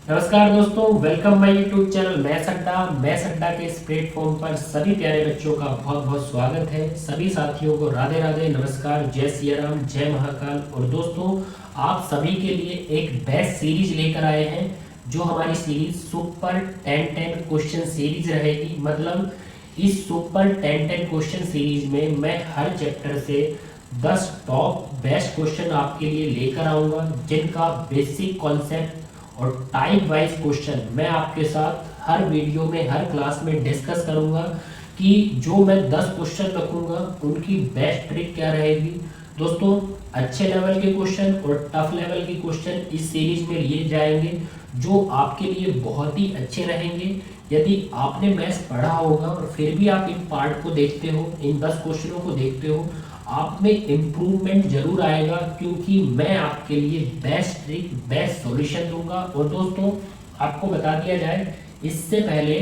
नमस्कार दोस्तों, welcome my YouTube channel maths अड्डा के इस प्लेटफॉर्म पर सभी प्यारे बच्चों का बहुत बहुत स्वागत है। सभी साथियों को राधे राधे, नमस्कार, जय सिया राम, जय महाकाल। और दोस्तों, आप सभी के लिए एक बेस्ट सीरीज लेकर आए हैं, जो हमारी सीरीज सुपर 10 क्वेश्चन सीरीज रहेगी। मतलब इस सुपर 10 क्वेश्चन सीरीज में मैं हर चैप्टर से 10 टॉप बेस्ट क्वेश्चन आपके लिए लेकर आऊँगा, जिनका बेसिक कॉन्सेप्ट और टाइप वाइज क्वेश्चन मैं आपके साथ हर वीडियो में, हर क्लास में डिस्कस करूंगा कि जो मैं 10 क्वेश्चन रखूंगा उनकी बेस्ट ट्रिक क्या रहेगी। दोस्तों, अच्छे लेवल के क्वेश्चन और टफ लेवल के क्वेश्चन इस सीरीज में लिए जाएंगे, जो आपके लिए बहुत ही अच्छे रहेंगे। यदि आपने मैथ्स पढ़ा होगा और फिर भी आप इन पार्ट को देखते हो, इन 10 क्वेश्चनों को देखते हो, आप में इम्प्रूवमेंट जरूर आएगा, क्योंकि मैं आपके लिए बेस्ट ट्रिक, बेस्ट सॉल्यूशन दूंगा। और दोस्तों, आपको बता दिया जाए, इससे पहले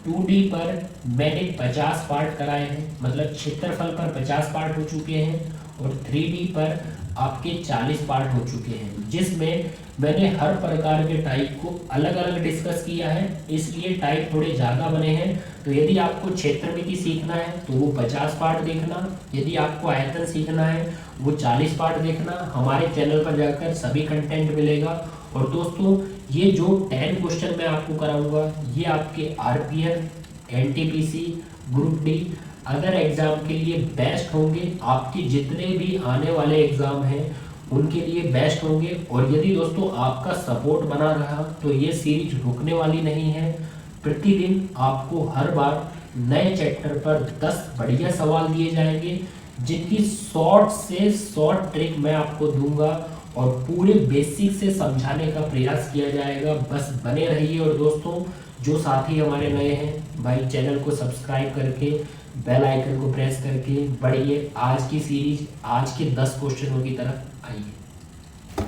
2D पर मैंने 50 पार्ट कराए हैं, मतलब क्षेत्रफल पर 50 पार्ट हो चुके हैं, और 3D पर आपके 40 पार्ट हो चुके हैं, जिसमें मैंने हर प्रकार के टाइप को अलग अलग डिस्कस किया है, इसलिए टाइप थोड़े ज़्यादा बने हैं। तो यदि आपको क्षेत्रमिति सीखना है तो वो 50 पार्ट देखना, यदि आपको आयतन सीखना है वो 40 पार्ट देखना। हमारे चैनल पर जाकर सभी कंटेंट मिलेगा। और दोस्तों, ये जो 10 क्वेश्चन मैं आपको कराऊंगा, ये आपके RPF, NTPC, group D, other exam के लिए बेस्ट होंगे। आपके जितने भी आने वाले एग्जाम हैं उनके लिए बेस्ट होंगे। और यदि दोस्तों आपका सपोर्ट बना रहा तो ये सीरीज रुकने वाली नहीं है। प्रतिदिन आपको हर बार नए चैप्टर पर 10 बढ़िया सवाल दिए जाएंगे, जिनकी शॉर्ट से शॉर्ट ट्रिक मैं आपको दूंगा और पूरे बेसिक से समझाने का प्रयास किया जाएगा। बस बने रहिए। और दोस्तों, जो साथी हमारे नए हैं भाई, चैनल को सब्सक्राइब करके बेल आइकन को प्रेस करके बढ़िए आज की सीरीज, आज के 10 क्वेश्चनों की तरफ आइए।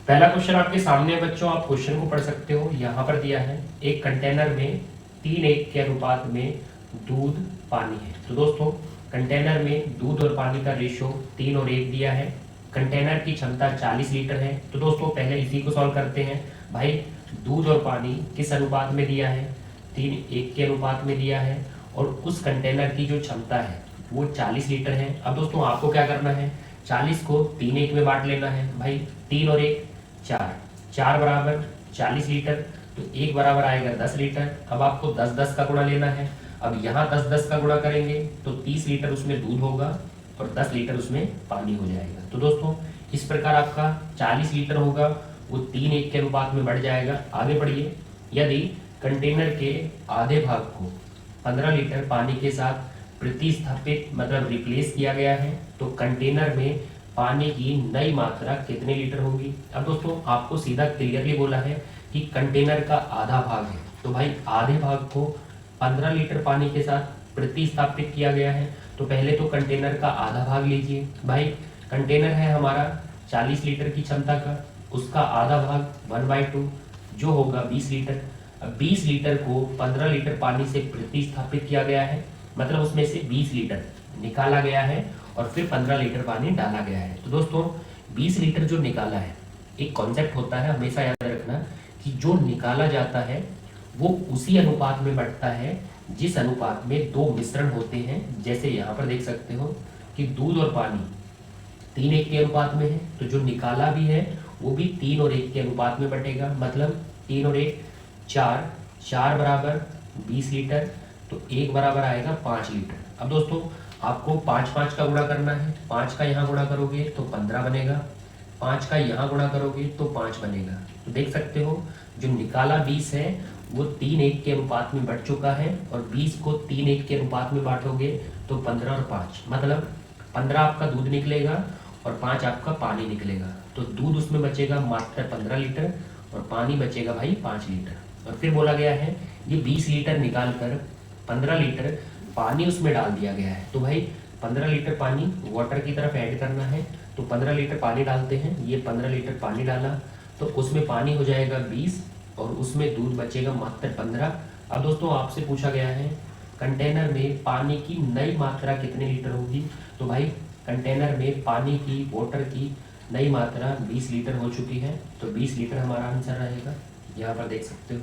पहला क्वेश्चन आपके सामने बच्चों, आप क्वेश्चन को पढ़ सकते हो। यहाँ पर दिया है, एक कंटेनर में 3:1 के अनुपात में दूध पानी है। तो दोस्तों, कंटेनर में दूध और पानी का रेशियो 3 और 1 दिया है। कंटेनर की क्षमता 40 लीटर है। तो दोस्तों, पहले इसी को सॉल्व करते हैं। भाई, दूध और पानी किस अनुपात में दिया है? 3:1 के अनुपात में दिया है, और उस कंटेनर की जो क्षमता है वो 40 लीटर है। अब दोस्तों, आपको क्या करना है? 40 को 3:1 में बांट लेना है। भाई, 3 और 1 4, 4 बराबर 40 लीटर, तो 1 बराबर आएगा 10 लीटर। अब आपको 10-10 का गुणा लेना है। अब यहाँ 10-10 का गुणा करेंगे तो 30 लीटर उसमें दूध होगा और 10 लीटर उसमें पानी हो जाएगा। तो दोस्तों, इस प्रकार आपका 40 लीटर होगा, वो 3:1 के अनुपात में बढ़ जाएगा। आगे बढ़िए। यदि कंटेनर के आधे भाग को 15 लीटर पानी के साथ प्रतिस्थापित, मतलब रिप्लेस किया गया है, तो कंटेनर में पानी की नई मात्रा कितने लीटर होगी? अब दोस्तों, आपको सीधा क्लियरली बोला है कि कंटेनर का आधा भाग है, तो भाई आधे भाग को 15 लीटर पानी के साथ प्रतिस्थापित किया गया है। तो पहले तो कंटेनर का आधा भाग लीजिए। भाई, कंटेनर है हमारा 40 लीटर की क्षमता का, उसका आधा भाग 1/2 जो होगा 20 लीटर। अब 20 लीटर को 15 लीटर पानी से प्रतिस्थापित किया गया है, मतलब उसमें से 20 लीटर निकाला गया है और फिर 15 लीटर पानी डाला गया है। तो दोस्तों, 20 लीटर जो निकाला है, एक कॉन्सेप्ट होता है, हमेशा याद रखना कि जो निकाला जाता है वो उसी अनुपात में बढ़ता है जिस अनुपात में दो मिश्रण होते हैं। जैसे यहाँ पर देख सकते हो कि दूध और पानी 3:1 के अनुपात में है, तो जो निकाला भी है वो भी 3 और 1 के अनुपात में बटेगा। मतलब 3 और 1 4, 4 बराबर 20 लीटर, तो 1 बराबर आएगा 5 लीटर। अब दोस्तों, आपको 5-5 का गुणा करना है। 5 का यहाँ गुणा करोगे तो 15 बनेगा, 5 का यहाँ गुणा करोगे तो 5 बनेगा। तो देख सकते हो, जो निकाला 20 है वो 3:1 के अनुपात में बढ़ चुका है, और 20 को 3:1 के अनुपात में बांटोगे तो 15 और 5, मतलब 15 आपका दूध निकलेगा और 5 आपका पानी निकलेगा। तो दूध उसमें बचेगा मात्र 15 लीटर और पानी बचेगा भाई 5 लीटर। और फिर बोला गया है ये 20 लीटर निकाल कर 15 लीटर पानी उसमें डाल दिया गया है। तो भाई 15 लीटर पानी वाटर की तरफ ऐड करना है, तो 15 लीटर पानी डालते हैं। ये 15 लीटर पानी डाला तो उसमें पानी हो जाएगा 20 और उसमें दूध बचेगा मात्र 15। अब दोस्तों, आपसे पूछा गया है कंटेनर में पानी की नई मात्रा कितने लीटर होगी? तो भाई, कंटेनर में पानी की, वाटर की नई मात्रा 20 लीटर हो चुकी है, तो 20 लीटर हमारा आंसर रहेगा, यहाँ पर देख सकते हो।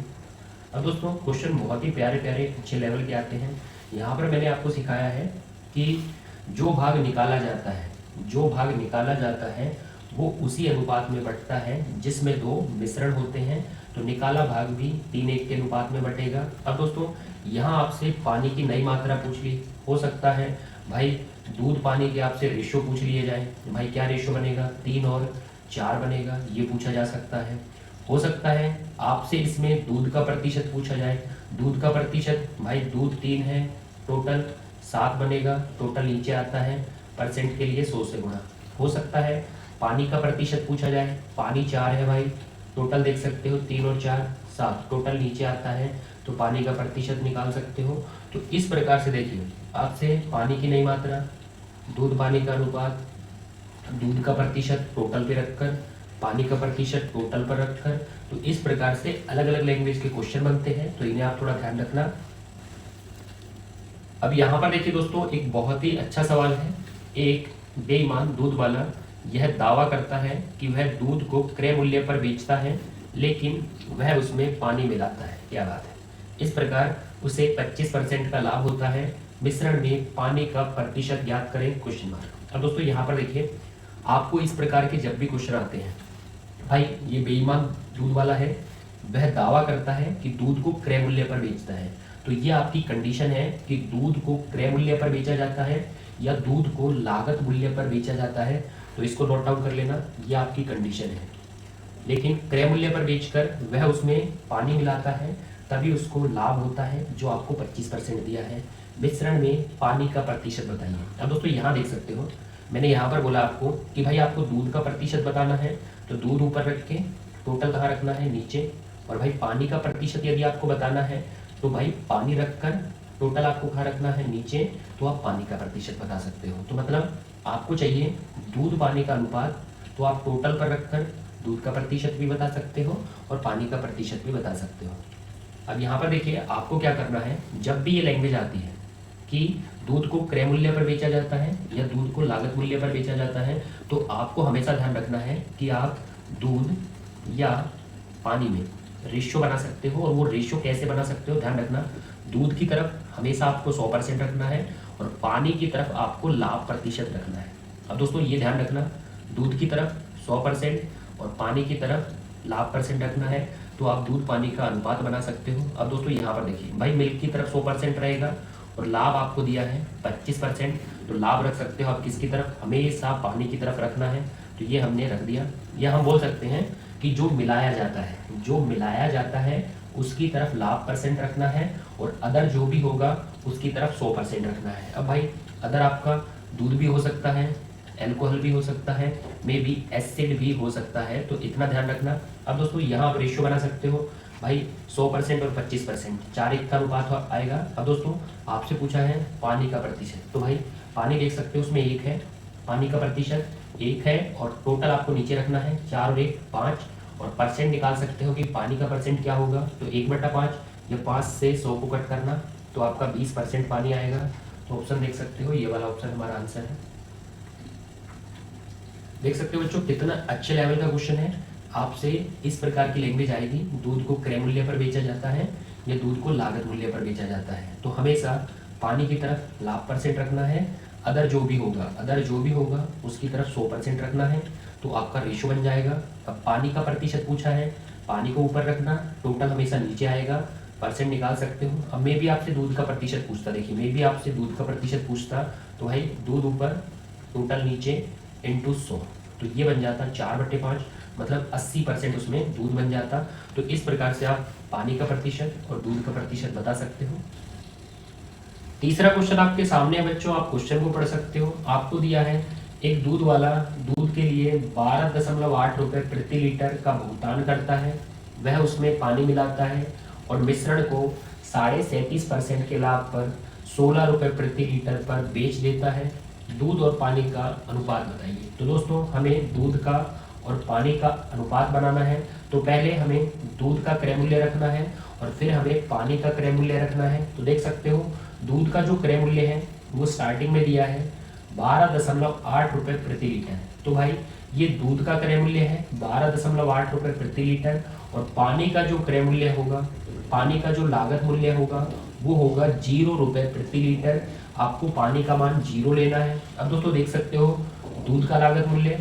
अब दोस्तों क्वेश्चन बहुत ही प्यारे प्यारे अच्छे लेवल के आते हैं। यहाँ पर मैंने आपको सिखाया है कि जो भाग निकाला जाता है, जो भाग निकाला जाता है वो उसी अनुपात में बंटता है जिसमें दो मिश्रण होते हैं, तो निकाला भाग भी 3:1 के अनुपात में बटेगा। अब दोस्तों यहाँ आपसे पानी की नई मात्रा पूछ ली, हो सकता है भाई दूध पानी के आपसे रेशो पूछ लिए जाए, भाई क्या रेशो बनेगा, 3 और 4 बनेगा, ये पूछा जा सकता है। हो सकता है आपसे इसमें दूध का प्रतिशत पूछा जाए, दूध का प्रतिशत, भाई दूध 3 है, टोटल 7 बनेगा, टोटल नीचे आता है, परसेंट के लिए 100 से गुणा। हो सकता है पानी का प्रतिशत पूछा जाए, पानी 4 है भाई, टोटल देख सकते हो 3 और 4 7, टोटल नीचे आता है, तो पानी का प्रतिशत निकाल सकते हो। तो इस प्रकार से देखिए आपसे पानी की नई मात्रा, दूध पानी का अनुपात, दूध का प्रतिशत टोटल पे रखकर, पानी का प्रतिशत टोटल पर रखकर, तो इस प्रकार से अलग अलग लैंग्वेज के क्वेश्चन बनते हैं, तो इन्हें आप थोड़ा ध्यान रखना। अब यहाँ पर देखिए दोस्तों एक बहुत ही अच्छा सवाल है। एक बेईमान दूध वाला यह दावा करता है कि वह दूध को क्रय मूल्य पर बेचता है, लेकिन वह उसमें पानी मिलाता है। क्या बात है। इस प्रकार उसे 25% का लाभ होता है, मिश्रण में पानी का प्रतिशत ज्ञात करें, क्वेश्चन मार्क। अब दोस्तों यहाँ पर देखिए आपको इस प्रकार के जब भी क्वेश्चन आते हैं, भाई ये बेईमान दूध वाला है, वह दावा करता है कि दूध को क्रय मूल्य पर बेचता है, तो ये आपकी कंडीशन है कि दूध को क्रय मूल्य पर बेचा जाता है या दूध को लागत मूल्य पर बेचा जाता है, तो इसको नोट डाउन कर लेना, ये आपकी कंडीशन है। लेकिन क्रय मूल्य पर बेचकर वह उसमें पानी मिलाता है, तभी उसको लाभ होता है जो आपको 25% दिया है। मिश्रण में पानी का प्रतिशत बताइए। अब दोस्तों यहाँ देख सकते हो मैंने यहाँ पर बोला आपको कि भाई आपको दूध का प्रतिशत बताना है, तो दूध ऊपर रख के टोटल कहाँ रखना है, नीचे, और भाई पानी का प्रतिशत यदि आपको बताना है तो भाई पानी रखकर टोटल आपको कहाँ रखना है, नीचे, तो आप पानी का प्रतिशत बता सकते हो। तो मतलब आपको चाहिए दूध पानी का अनुपात, तो आप टोटल पर रखकर दूध का प्रतिशत भी बता सकते हो और पानी का प्रतिशत भी बता सकते हो। अब यहाँ पर देखिए आपको क्या करना है, जब भी ये लैंग्वेज आती है कि दूध को क्रय मूल्य पर बेचा जाता है या दूध को लागत मूल्य पर बेचा जाता है, तो आपको हमेशा ध्यान रखना है कि आप दूध या पानी में रेशियो बना सकते हो, और वो रेशियो कैसे बना सकते हो ध्यान रखना। दूध की तरफ हमेशा आपको 100% रखना है और पानी की तरफ आपको लाभ प्रतिशत रखना है। अब दोस्तों ये ध्यान रखना, दूध की तरफ 100% और पानी की तरफ लाभ परसेंट रखना है, तो आप दूध पानी का अनुपात बना सकते हो। अब दोस्तों यहाँ पर देखिए भाई मिल्क की तरफ 100% रहेगा और लाभ आपको दिया है 25%, तो लाभ रख सकते हो आप किसकी तरफ, हमेशा पानी की तरफ रखना है, तो ये हमने रख दिया। या हम बोल सकते हैं कि जो मिलाया जाता है, जो मिलाया जाता है उसकी तरफ लाभ परसेंट रखना है, और अदर जो भी होगा उसकी तरफ 100% रखना है। अब भाई अदर आपका दूध भी हो सकता है, एल्कोहल भी हो सकता है, मे बी एसिड भी हो सकता है, तो इतना ध्यान रखना। अब दोस्तों यहाँ आप रेशियो बना सकते हो भाई 100% और 25%, 4:1 का अनुपात आएगा। अब दोस्तों आपसे पूछा है पानी का प्रतिशत, तो भाई पानी देख सकते हो उसमें 1 है, पानी का प्रतिशत 1 है, और टोटल आपको नीचे रखना है 4 और 1 5, और परसेंट निकाल सकते हो कि पानी का परसेंट क्या होगा, तो 1/5, या 5 से 100 को कट करना, तो आपका 20% पानी आएगा। तो ऑप्शन देख सकते हो, ये वाला ऑप्शन हमारा आंसर है। देख सकते हो बच्चों कितना अच्छे लेवल का क्वेश्चन है। आपसे इस प्रकार की लैंग्वेज आएगी, दूध को क्रय मूल्य पर बेचा जाता है या दूध को लागत मूल्य पर बेचा जाता है, तो हमेशा पानी की तरफ लाभ परसेंट रखना है, अदर जो भी होगा उसकी तरफ 100% रखना है, तो आपका रेशो बन जाएगा। अब पानी का प्रतिशत पूछा है, पानी को ऊपर रखना, टोटल हमेशा नीचे आएगा, परसेंट निकाल सकते हो। अब मैं भी आपसे दूध का प्रतिशत पूछता, देखिए मैं भी आपसे दूध का प्रतिशत पूछता, तो भाई दूध ऊपर टोटल नीचे इंटू 100, तो ये बन जाता 4/5, मतलब 80% उसमें दूध बन जाता। तो इस प्रकार से आप पानी का प्रतिशत और दूध का प्रतिशत बता सकते हो। तीसरा क्वेश्चन आपके सामने है बच्चों, आप क्वेश्चन को पढ़ सकते हो। आपको दिया है एक दूध वाला दूध के लिए 12.8 रुपये प्रति लीटर का भुगतान करता है, वह उसमें पानी मिलाता है और मिश्रण को 37.5% के लाभ पर 16 रुपये प्रति लीटर पर बेच देता है। दूध और पानी का अनुपात बताइए। तो दोस्तों हमें दूध का और पानी का अनुपात बनाना है, तो पहले हमें दूध का क्रय मूल्य रखना है और फिर हमें पानी का क्रय मूल्य रखना है। तो देख सकते हो दूध का जो क्रय मूल्य है वो स्टार्टिंग में दिया है 12.8 रुपये प्रति लीटर। तो भाई ये दूध का क्रय मूल्य है 12.8 रुपये प्रति लीटर, और पानी का जो क्रय मूल्य होगा, पानी का जो लागत मूल्य होगा वो होगा 0 रुपये प्रति लीटर। आपको पानी का मान 0 लेना है। अब दोस्तों देख सकते हो दूध का लागत मूल्य,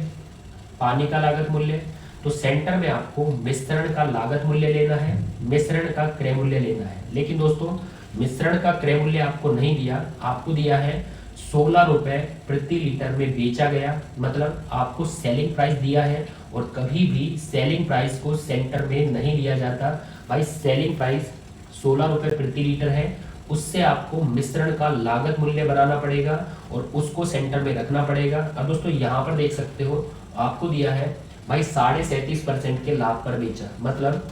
पानी का लागत मूल्य, तो सेंटर में आपको मिश्रण का लागत मूल्य लेना है, मिश्रण का क्रय मूल्य लेना है। लेकिन दोस्तों मिश्रण का क्रय मूल्य आपको नहीं दिया, आपको दिया है 16 रुपये प्रति लीटर में बेचा गया, मतलब आपको सेलिंग प्राइस दिया है। और कभी भी सेलिंग प्राइस को सेंटर में नहीं लिया जाता भाई। सेलिंग प्राइस 16 रुपये प्रति लीटर है, उससे आपको मिश्रण का लागत मूल्य बनाना पड़ेगा और उसको सेंटर में रखना पड़ेगा। अब दोस्तों यहाँ पर देख सकते हो आपको दिया है भाई 37.5% के लाभ पर बेचा, मतलब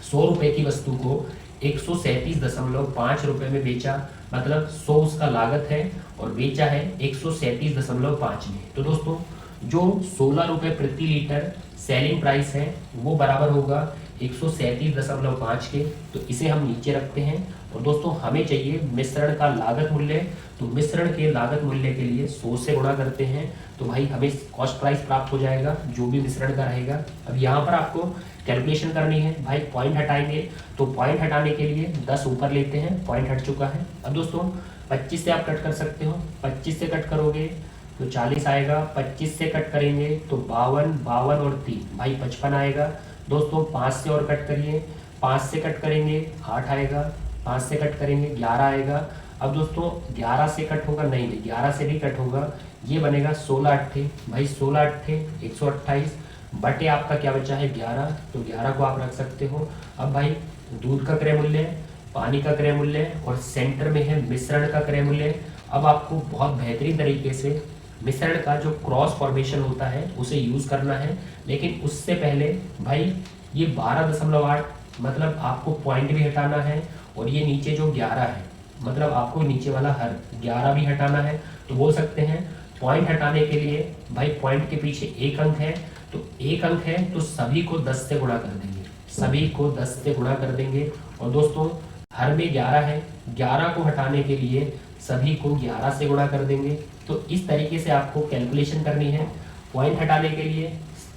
100 रुपये की वस्तु को 137.5 रुपये में बेचा, मतलब 100 उसका लागत है और बेचा है 137.5 में। तो दोस्तों जो 16 रुपये प्रति लीटर सेलिंग प्राइस है वो बराबर होगा 137.5 के। तो इसे हम नीचे रखते हैं। और दोस्तों हमें चाहिए मिश्रण का लागत मूल्य, तो मिश्रण के लागत मूल्य के लिए 100 से गुणा करते हैं, तो भाई हमें कॉस्ट प्राइस प्राप्त हो जाएगा जो भी मिश्रण का रहेगा। अब यहाँ पर आपको कैलकुलेशन करनी है भाई, पॉइंट हटाएंगे, तो पॉइंट हटाने के लिए 10 ऊपर लेते हैं, पॉइंट हट चुका है। अब दोस्तों 25 से आप कट कर सकते हो, 25 से कट करोगे तो 40 आएगा, 25 से कट करेंगे तो 52, 52 और 3 भाई 55 आएगा। दोस्तों 5 से और कट करिए, 5 से कट करेंगे 8 आएगा, 5 से कट करेंगे 11 आएगा। अब दोस्तों 11 से कट होगा, नहीं 11 से भी कट होगा, ये बनेगा 16 अट्ठे भाई, 16 अट्ठे 128 बटे आपका क्या बचा है 11, तो 11 को आप रख सकते हो। अब भाई दूध का क्रय मूल्य, पानी का क्रय मूल्य और सेंटर में है मिश्रण का क्रय मूल्य। अब आपको बहुत बेहतरीन तरीके से मिश्रण का जो क्रॉस फॉर्मेशन होता है उसे यूज करना है। लेकिन उससे पहले भाई ये 12.8, मतलब आपको पॉइंट भी हटाना है, और ये नीचे जो 11 है, मतलब आपको नीचे वाला हर 11 भी हटाना है। तो बोल सकते हैं पॉइंट हटाने के लिए भाई पॉइंट के पीछे एक अंक है, तो एक अंक है तो सभी को 10 से गुणा कर देंगे, सभी को 10 से गुणा कर देंगे। और दोस्तों हर में 11 है, 11 को हटाने के लिए सभी को 11 से गुणा कर देंगे। तो इस तरीके से आपको कैलकुलेशन करनी है। पॉइंट हटाने के लिए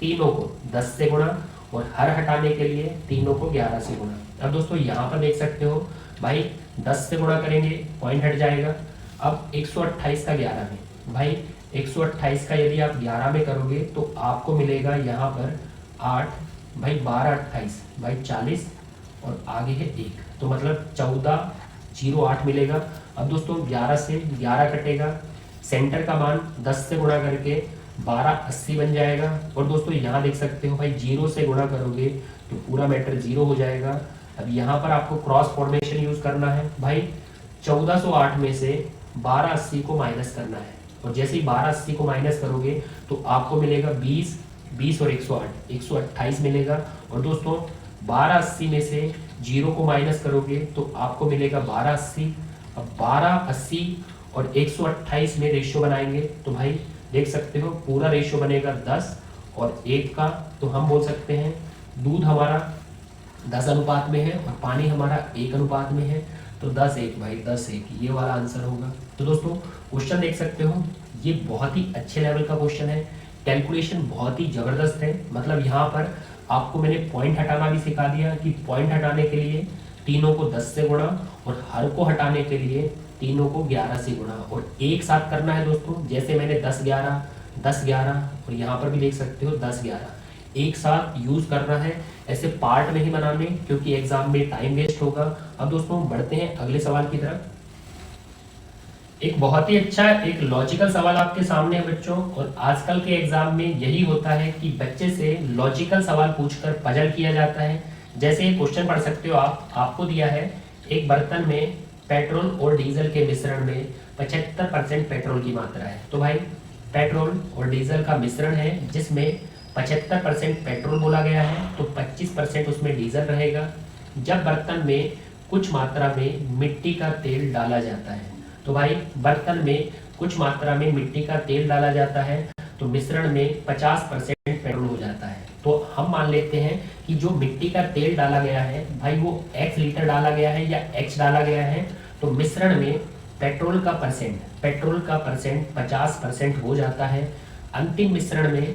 तीनों को 10 से गुणा और हर हटाने के लिए तीनों को 11 से गुणा। अब दोस्तों यहाँ पर देख सकते हो भाई 10 से गुणा करेंगे पॉइंट हट जाएगा। अब 128 का 11 में भाई 128 का यदि आप 11 में करोगे तो आपको मिलेगा यहाँ पर 8 भाई, 12 28 भाई 40 और आगे है 1, तो मतलब 1408 मिलेगा। अब दोस्तों 11 से 11 कटेगा, सेंटर का मान 10 से गुणा करके 1280 बन जाएगा। और दोस्तों यहाँ देख सकते हो भाई 0 से गुणा करोगे तो पूरा मैटर 0 हो जाएगा। अब यहाँ पर आपको क्रॉस फॉर्मेशन यूज करना है भाई, 1408 में से 1280 को माइनस करना है, और जैसे ही 1280 को माइनस करोगे तो आपको मिलेगा 20, 20 और 108 128 मिलेगा। और दोस्तों 1280 में से 0 को माइनस करोगे तो आपको मिलेगा 1280। अब 1280 और 128 में रेशियो बनाएंगे तो भाई देख सकते हो पूरा रेशियो बनेगा 10 और 1 का, तो हम बोल सकते हैं दूध हमारा 10 अनुपात में है और पानी हमारा 1 अनुपात में है, तो 10:1 भाई 10:1 ये वाला आंसर होगा। तो दोस्तों क्वेश्चन देख सकते हो, ये बहुत ही अच्छे लेवल का क्वेश्चन है, कैलकुलेशन बहुत ही जबरदस्त है। मतलब यहाँ पर आपको मैंने पॉइंट हटाना भी सिखा दिया कि पॉइंट हटाने के लिए तीनों को 10 से गुणा और हर को हटाने के लिए तीनों को 11 से गुणा, और एक साथ करना है दोस्तों। जैसे मैंने 10 11 10 11 और यहाँ पर भी देख सकते हो 10 11 एक साथ यूज करना है, ऐसे पार्ट में ही बनाने, क्योंकि एग्जाम में टाइम वेस्ट होगा। अब दोस्तों बढ़ते हैं अगले सवाल की तरफ। एक बहुत ही अच्छा एक लॉजिकल सवाल आपके सामने है बच्चों, और आजकल के एग्जाम में यही होता है कि बच्चे से लॉजिकल सवाल पूछकर पजल किया जाता है। जैसे क्वेश्चन पढ़ सकते हो आप, आपको दिया है एक बर्तन में पेट्रोल और डीजल के मिश्रण में 75% पेट्रोल की मात्रा है। तो भाई पेट्रोल और डीजल का मिश्रण है जिसमें 75% पेट्रोल बोला गया है, तो 25% उसमें डीजल रहेगा। जब बर्तन में कुछ मात्रा में मिट्टी का तेल डाला जाता है, तो भाई बर्तन में कुछ मात्रा में मिट्टी का तेल डाला जाता है तो मिश्रण में 50% पेट्रोल हो जाता है। तो हम मान लेते हैं कि जो मिट्टी का तेल डाला गया है भाई वो x लीटर डाला गया है या x डाला गया है, तो मिश्रण में पेट्रोल का परसेंट 50% हो जाता है। अंतिम मिश्रण में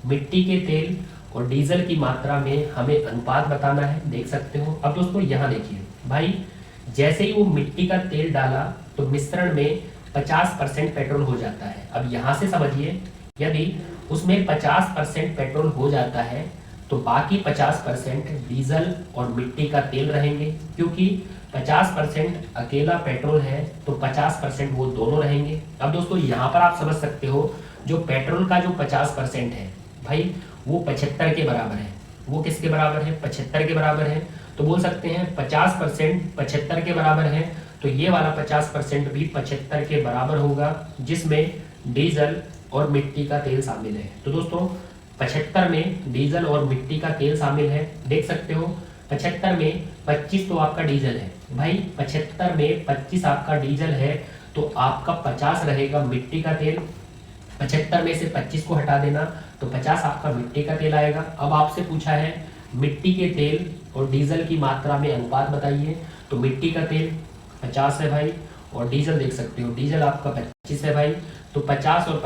मिट्टी के तेल और डीजल की मात्रा में हमें अनुपात बताना है, देख सकते हो। अब दोस्तों यहाँ देखिए भाई, जैसे ही वो मिट्टी का तेल डाला तो मिश्रण में 50% पेट्रोल हो जाता है। अब यहाँ से समझिए, यदि उसमें 50% पेट्रोल हो जाता है तो बाकी 50% डीजल और मिट्टी का तेल रहेंगे, क्योंकि 50% अकेला पेट्रोल है तो 50% वो दोनों रहेंगे। अब दोस्तों यहाँ पर आप समझ सकते हो, जो पेट्रोल का जो 50% है भाई, वो 75 के बराबर है। वो किसके बराबर है? 75 के बराबर है। तो बोल सकते हैं 50% 75 के बराबर है, तो ये वाला 50% भी 75 के बराबर होगा, जिसमें डीजल और मिट्टी का तेल शामिल है। तो दोस्तों 75 में डीजल और मिट्टी का तेल शामिल है, देख सकते हो। 75 में 25 तो आपका डीजल है भाई, 75 में 25 आपका डीजल है, तो आपका 50 रहेगा मिट्टी का तेल। 75 में से 25 को हटा देना तो 50 आपका मिट्टी का तेल आएगा। अब आपसे पूछा है मिट्टी के तेल और डीजल की मात्रा में अनुपात बताइए, तो मिट्टी का तेल 50 है भाई, और डीजल देख सकते हो, डीजल आपका 25 है भाई। तो 50 और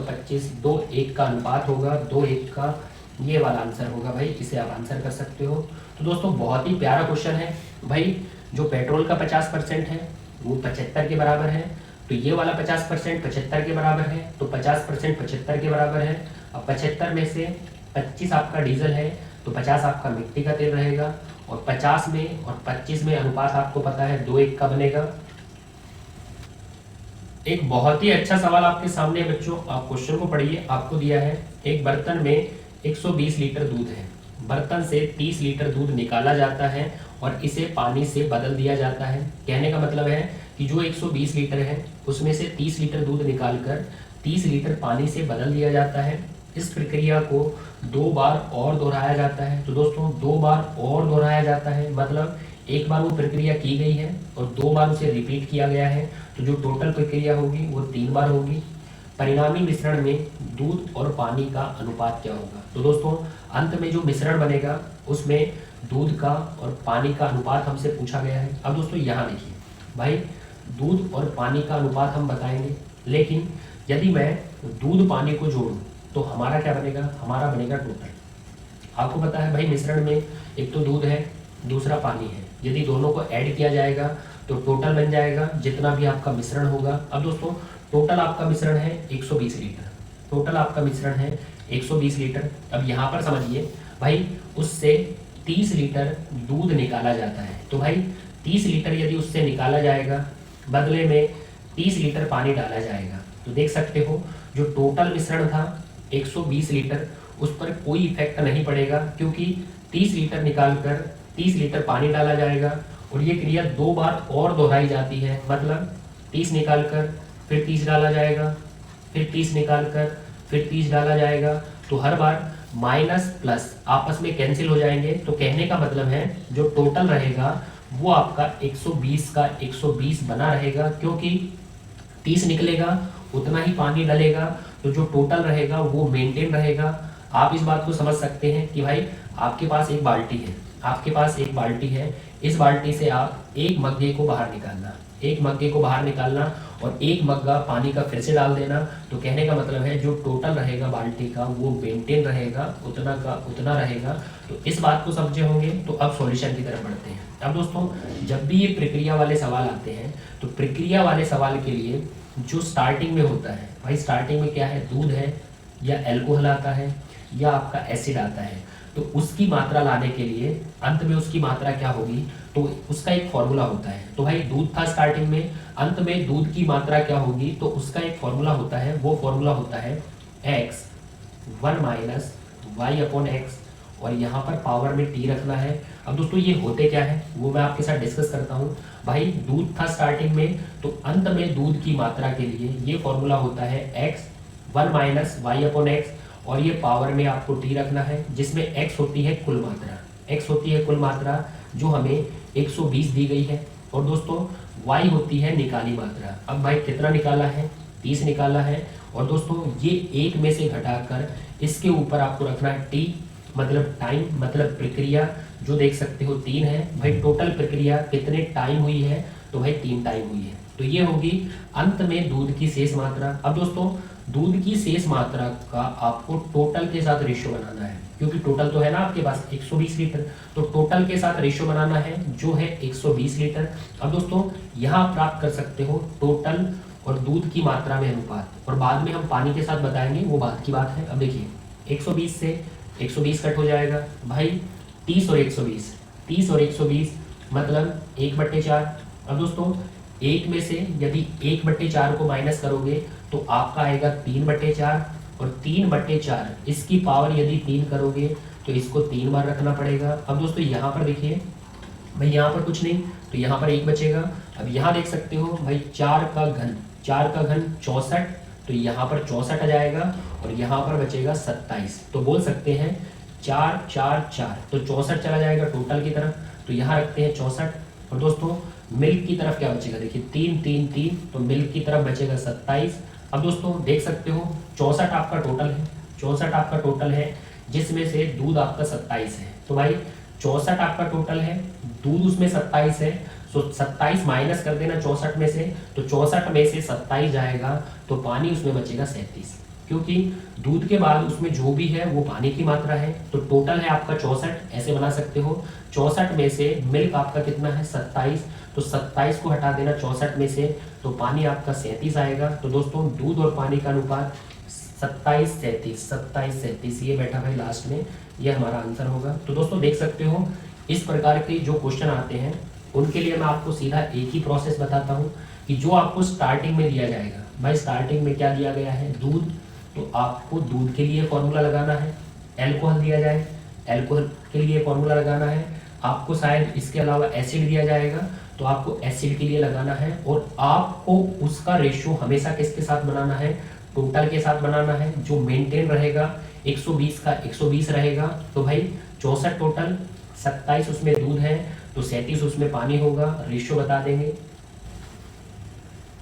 25 2:1 का अनुपात होगा, 2:1 का, ये वाला आंसर होगा भाई, इसे आप आंसर कर सकते हो। तो दोस्तों बहुत ही प्यारा क्वेश्चन है भाई। जो पेट्रोल का 50% है वो 75 के बराबर है, तो ये वाला 50% 75 के बराबर है, तो 50% 75 के बराबर है। अब 75 में से 25 आपका डीजल है, तो 50 आपका मिट्टी का तेल रहेगा, और 50 में और 25 में अनुपात आपको पता है 2:1 का बनेगा। एक बहुत ही अच्छा सवाल आपके सामने है बच्चों, आप क्वेश्चन को पढ़िए। आपको दिया है एक बर्तन में 120 लीटर दूध है, बर्तन से 30 लीटर दूध निकाला जाता है और इसे पानी से बदल दिया जाता है। कहने का मतलब है कि जो 120 लीटर है उसमें से 30 लीटर दूध निकालकर 30 लीटर पानी से बदल दिया जाता है। इस प्रक्रिया को 2 बार और दोहराया जाता है। तो दोस्तों 2 बार और दोहराया जाता है, मतलब एक बार वो प्रक्रिया की गई है और 2 बार उसे रिपीट किया गया है, तो जो टोटल प्रक्रिया होगी वो 3 बार होगी। परिणामी मिश्रण में दूध और पानी का अनुपात क्या होगा? तो दोस्तों अंत में जो मिश्रण बनेगा उसमें दूध का और पानी का अनुपात हमसे पूछा गया है। अब दोस्तों यहाँ देखिए भाई, दूध और पानी का अनुपात हम बताएंगे, लेकिन यदि मैं दूध पानी को जोड़ूं तो हमारा क्या बनेगा? हमारा बनेगा टोटल। आपको पता है भाई, मिश्रण में एक तो दूध है, दूसरा पानी है, यदि दोनों को ऐड किया जाएगा तो टोटल बन जाएगा जितना भी आपका मिश्रण होगा। अब दोस्तों टोटल आपका मिश्रण है 120 लीटर, टोटल आपका मिश्रण है 120 लीटर। अब यहाँ पर समझिए भाई, उससे 30 लीटर दूध निकाला जाता है, तो भाई 30 लीटर यदि उससे निकाला जाएगा, बदले में 30 लीटर पानी डाला जाएगा, तो देख सकते हो जो टोटल मिश्रण था 120 लीटर, उस पर कोई इफेक्ट नहीं पड़ेगा, क्योंकि 30 लीटर निकालकर 30 लीटर पानी डाला जाएगा, और ये क्रिया 2 बार और दोहराई जाती है। मतलब 30 निकालकर फिर 30 डाला जाएगा, फिर 30 निकालकर फिर 30 डाला जाएगा, तो हर बार माइनस प्लस आपस में कैंसिल हो जाएंगे। तो कहने का मतलब है जो टोटल रहेगा वो आपका 120 का 120 बना रहेगा, क्योंकि 30 निकलेगा उतना ही पानी डलेगा, तो जो टोटल रहेगा वो मेंटेन रहेगा। आप इस बात को समझ सकते हैं कि भाई आपके पास एक बाल्टी है, आपके पास एक बाल्टी है, इस बाल्टी से आप एक मग्गे को बाहर निकालना, एक मग्गे को बाहर निकालना और एक मग्गा पानी का फिर से डाल देना। तो कहने का मतलब है जो टोटल रहेगा बाल्टी का वो मेंटेन रहेगा, उतना का उतना रहेगा। तो इस बात को समझे होंगे। तो अब सॉल्यूशन की तरफ बढ़ते हैं। अब दोस्तों जब भी ये प्रक्रिया वाले सवाल आते हैं, तो प्रक्रिया वाले सवाल के लिए जो स्टार्टिंग में होता है भाई, स्टार्टिंग में क्या है? दूध है या अल्कोहल आता है या आपका एसिड आता है, तो उसकी मात्रा लाने के लिए अंत में उसकी मात्रा क्या होगी? तो उसका एक फॉर्मूला होता है। तो भाई दूध था स्टार्टिंग में, अंत में दूध की मात्रा क्या होगी? तो उसका एक फॉर्मूला होता है, वो फॉर्मूला होता है x1 minus Y upon x, और यहाँ पर पावर में t रखना है। अब दोस्तों ये होते क्या है वो मैं आपके साथ डिस्कस करता हूँ। भाई दूध था स्टार्टिंग में, तो अंत में दूध की मात्रा के लिए ये फॉर्मूला होता है x1 minus Y upon x, और ये पावर में आपको t रखना है, जिसमें x होती है कुल मात्रा, x होती है कुल मात्रा जो हमें 120 दी गई है, और दोस्तों y होती है निकाली मात्रा। अब भाई कितना निकाला है? 30 निकाला है, और दोस्तों ये एक में से घटाकर इसके ऊपर आपको रखना है t, मतलब टाइम, मतलब प्रक्रिया, जो देख सकते हो 3 है। भाई टोटल प्रक्रिया कितने टाइम हुई है? तो तो भाई 3 टाइम हुई है। तो ये होगी अंत में दूध की शेष मात्रा। अब दोस्तों दूध की शेष मात्रा का आपको टोटल के साथ रेशियो बनाना है, क्योंकि टोटल तो है ना आपके पास 120 लीटर, तो टोटल के साथ रेशियो बनाना है जो है 120 लीटर। अब दोस्तों यहाँ प्राप्त कर सकते हो टोटल और दूध की मात्रा में अनुपात, और बाद में हम पानी के साथ बताएंगे, वो बात की बात है। अब देखिए 120 से 120 कट हो जाएगा भाई, 30 और 120, 30 और 120 मतलब 1/4। अब दोस्तों एक में से यदि 1/4 को माइनस करोगे तो आपका आएगा 3/4, और 3/4 इसकी पावर यदि 3 करोगे तो इसको 3 बार रखना पड़ेगा। अब दोस्तों यहाँ पर देखिए भाई, यहाँ पर कुछ नहीं तो यहाँ पर 1 बचेगा। अब यहाँ देख सकते हो भाई 4 का घन 64, तो यहाँ पर 64 आ जाएगा, और यहाँ पर बचेगा 27। तो बोल सकते हैं 4 4 4, तो 64 चला जाएगा टोटल की तरफ, तो यहाँ रखते हैं 64। और दोस्तों मिल्क की तरफ क्या बचेगा, देखिए 3 3 3, तो मिल्क की तरफ बचेगा 27। अब दोस्तों देख सकते हो 64 आपका टोटल है, 64 आपका टोटल है, जिसमें से दूध आपका 27 है। तो भाई 64 आपका टोटल है, दूध उसमें 27 है, तो 27 माइनस कर देना 64 में से, तो 64 में से 27 जाएगा, तो पानी उसमें बचेगा 37, क्योंकि दूध के बाद उसमें जो भी है वो पानी की मात्रा है। तो टोटल है आपका 64, ऐसे बना सकते हो। 64 में से मिल्क आपका कितना है 27, तो 27 को हटा देना 64 में से, तो पानी आपका 37 आएगा। तो दोस्तों दूध और पानी का अनुपात 27-37, ये बैठा भाई लास्ट में, ये हमारा आंसर होगा। तो दोस्तों देख सकते हो इस प्रकार के जो क्वेश्चन आते हैं उनके लिए मैं आपको सीधा एक ही प्रोसेस बताता हूँ कि जो आपको स्टार्टिंग में दिया जाएगा, भाई स्टार्टिंग में क्या दिया गया है, दूध, तो आपको दूध के लिए फॉर्मूला लगाना है। एल्कोहल दिया जाए, एल्कोहल के लिए फॉर्मूला लगाना है। आपको शायद इसके अलावा एसिड दिया जाएगा, तो आपको एसिड के लिए लगाना है, और आपको उसका रेशियो हमेशा किसके साथ बनाना है, टोटल के साथ बनाना है, जो मेंटेन रहेगा 120 का 120 रहेगा। तो भाई 64 टोटल, 27 उसमें दूध है, तो 37 उसमें पानी होगा, रेशियो बता देंगे।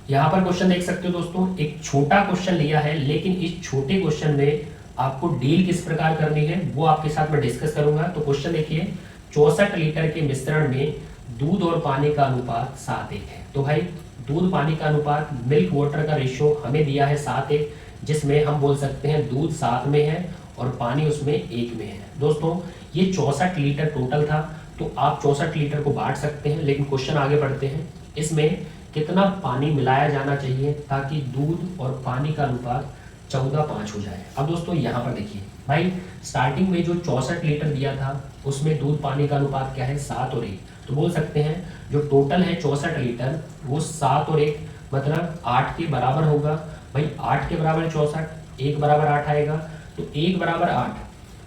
यहाँ पर क्वेश्चन देख सकते हो दोस्तों, एक छोटा क्वेश्चन लिया है, लेकिन इस छोटे क्वेश्चन में आपको डील किस प्रकार करनी है वो आपके साथ मैं डिस्कस करूंगा। तो क्वेश्चन देखिए, 64 लीटर के मिश्रण में दूध और पानी का अनुपात 7:1 है। तो भाई दूध पानी का अनुपात, मिल्क वाटर का रेशियो हमें दिया है 7:1, जिसमें हम बोल सकते हैं दूध 7 में है और पानी उसमें 1 में है। दोस्तों ये 64 लीटर टोटल था, तो आप 64 लीटर को बांट सकते हैं, लेकिन क्वेश्चन आगे बढ़ते हैं। इसमें कितना पानी मिलाया जाना चाहिए ताकि दूध और पानी का अनुपात 14:5 हो जाए। अब दोस्तों यहाँ पर देखिए भाई, स्टार्टिंग में जो 64 लीटर दिया था उसमें दूध पानी का अनुपात क्या है, 7 और 1, तो बोल सकते हैं जो टोटल है 64 लीटर वो 7 और 1 मतलब 8 के बराबर होगा। भाई 8 के बराबर 64, 1 बराबर 8 आएगा, तो 1 बराबर 8,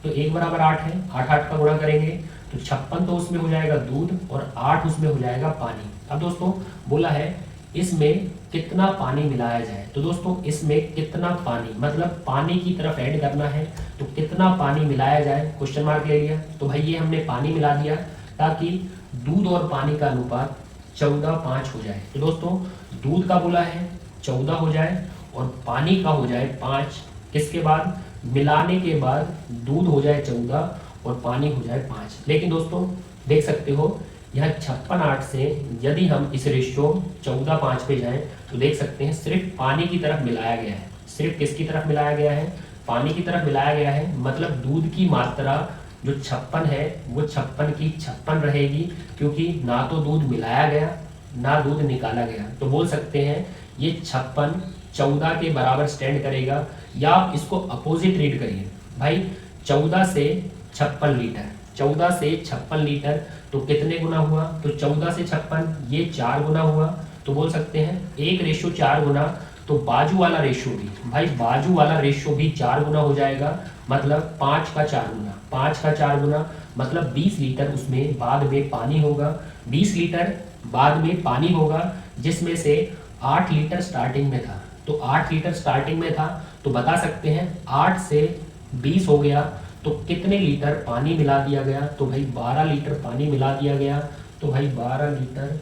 तो 1 बराबर 8 है, 8 8 का गुणा करेंगे तो 56 तो उसमें हो जाएगा दूध, और 8 उसमें हो जाएगा पानी। अब दोस्तों बोला है इसमें कितना पानी मिलाया जाए, तो दोस्तों इसमें कितना पानी मतलब पानी की तरफ ऐड करना है, तो कितना पानी मिलाया जाए, क्वेश्चन मार्क ले लिया। तो भाई ये हमने पानी मिला दिया ताकि दूध और पानी का अनुपात 14:5 हो जाए। तो दोस्तों दूध का बोला है 14 हो जाए और पानी का हो जाए 5, किसके बाद, मिलाने के बाद दूध हो जाए 14 और पानी हो जाए 5। लेकिन दोस्तों देख सकते हो यह 56:8 से यदि हम इस रेशियो 14:5 पे जाएं तो देख सकते हैं सिर्फ पानी की तरफ मिलाया गया है। सिर्फ किसकी तरफ मिलाया गया है, पानी की तरफ मिलाया गया है, मतलब दूध की मात्रा जो 56 है वो 56 की 56 रहेगी, क्योंकि ना तो दूध मिलाया गया ना दूध निकाला गया। तो बोल सकते हैं ये 56 14 के बराबर स्टैंड करेगा, या आप इसको अपोजिट रीड करिए भाई, 14 से 56 लीटर, 14 से 56 लीटर तो कितने गुना हुआ, तो 14 से 56 ये 4 गुना हुआ। तो बोल सकते हैं एक रेशियो 4 गुना, तो बाजू वाला रेशियो भी, भाई बाजू वाला रेशियो भी 4 गुना हो जाएगा, मतलब 5 का 4 गुना, 5 का 4 गुना मतलब 20 लीटर उसमें बाद में पानी होगा, 20 लीटर बाद में पानी होगा, जिसमें से 8 लीटर स्टार्टिंग में था। तो 8 लीटर स्टार्टिंग में था, तो बता सकते हैं 8 से 20 हो गया, तो कितने लीटर पानी मिला दिया गया, तो भाई 12 लीटर पानी मिला दिया गया। तो भाई 12 लीटर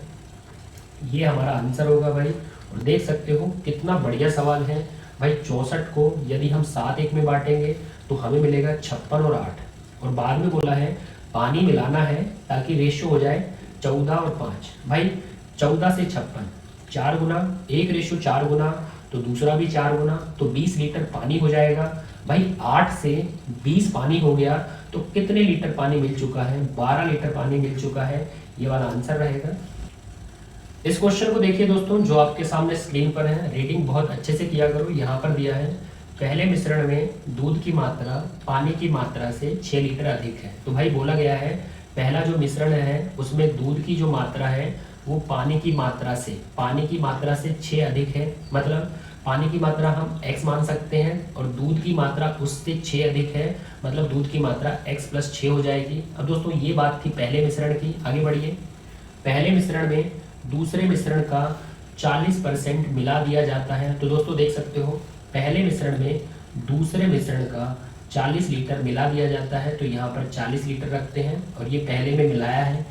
ये हमारा आंसर होगा भाई। और देख सकते हो कितना बढ़िया सवाल है भाई। 64 को यदि हम 7:1 में बांटेंगे तो हमें मिलेगा 56 और 8, और बाद में बोला है पानी मिलाना है ताकि रेशियो हो जाए 14 और 5। भाई 14 से 56, 4 गुना, 1:4 गुना, तो दूसरा भी 4 गुना, तो 20 लीटर पानी हो जाएगा। भाई 8 से 20 पानी हो गया, तो कितने लीटर पानी मिल चुका है? 12 लीटर पानी मिल चुका है। ये वाला आंसर रहेगा। इस क्वेश्चन को देखिए दोस्तों, जो आपके सामने स्क्रीन पर है, रीडिंग बहुत अच्छे से किया करो। यहाँ पर दिया है पहले मिश्रण में दूध की मात्रा पानी की मात्रा से 6 लीटर अधिक है। तो भाई बोला गया है पहला जो मिश्रण है उसमें दूध की जो मात्रा है वो पानी की मात्रा से 6 अधिक है। मतलब पानी की मात्रा हम x मान सकते हैं और दूध की मात्रा उससे 6 अधिक है, मतलब दूध की मात्रा x + 6 हो जाएगी। अब दोस्तों ये बात थी पहले मिश्रण की। आगे बढ़िए। पहले मिश्रण में दूसरे मिश्रण का 40% मिला दिया जाता है। तो दोस्तों देख सकते हो पहले मिश्रण में दूसरे मिश्रण का 40 लीटर मिला दिया जाता है, तो यहाँ पर 40 लीटर रखते हैं और ये पहले में मिलाया है।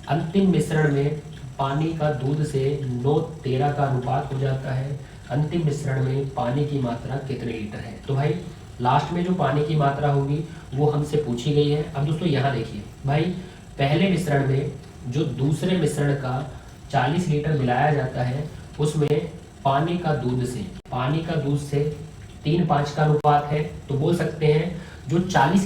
अंतिम मिश्रण में पानी का दूध से 9:13 का अनुपात हो जाता है। अंतिम मिश्रण में पानी की मात्रा कितने लीटर है? तो भाई लास्ट में जो पानी की मात्रा होगी वो हमसे पूछी गई है। अब दोस्तों यहाँ देखिए भाई, पहले मिश्रण में जो दूसरे मिश्रण का 40 लीटर मिलाया जाता है उसमें पानी का दूध से 3:5 का अनुपात है। तो बोल सकते हैं जो 40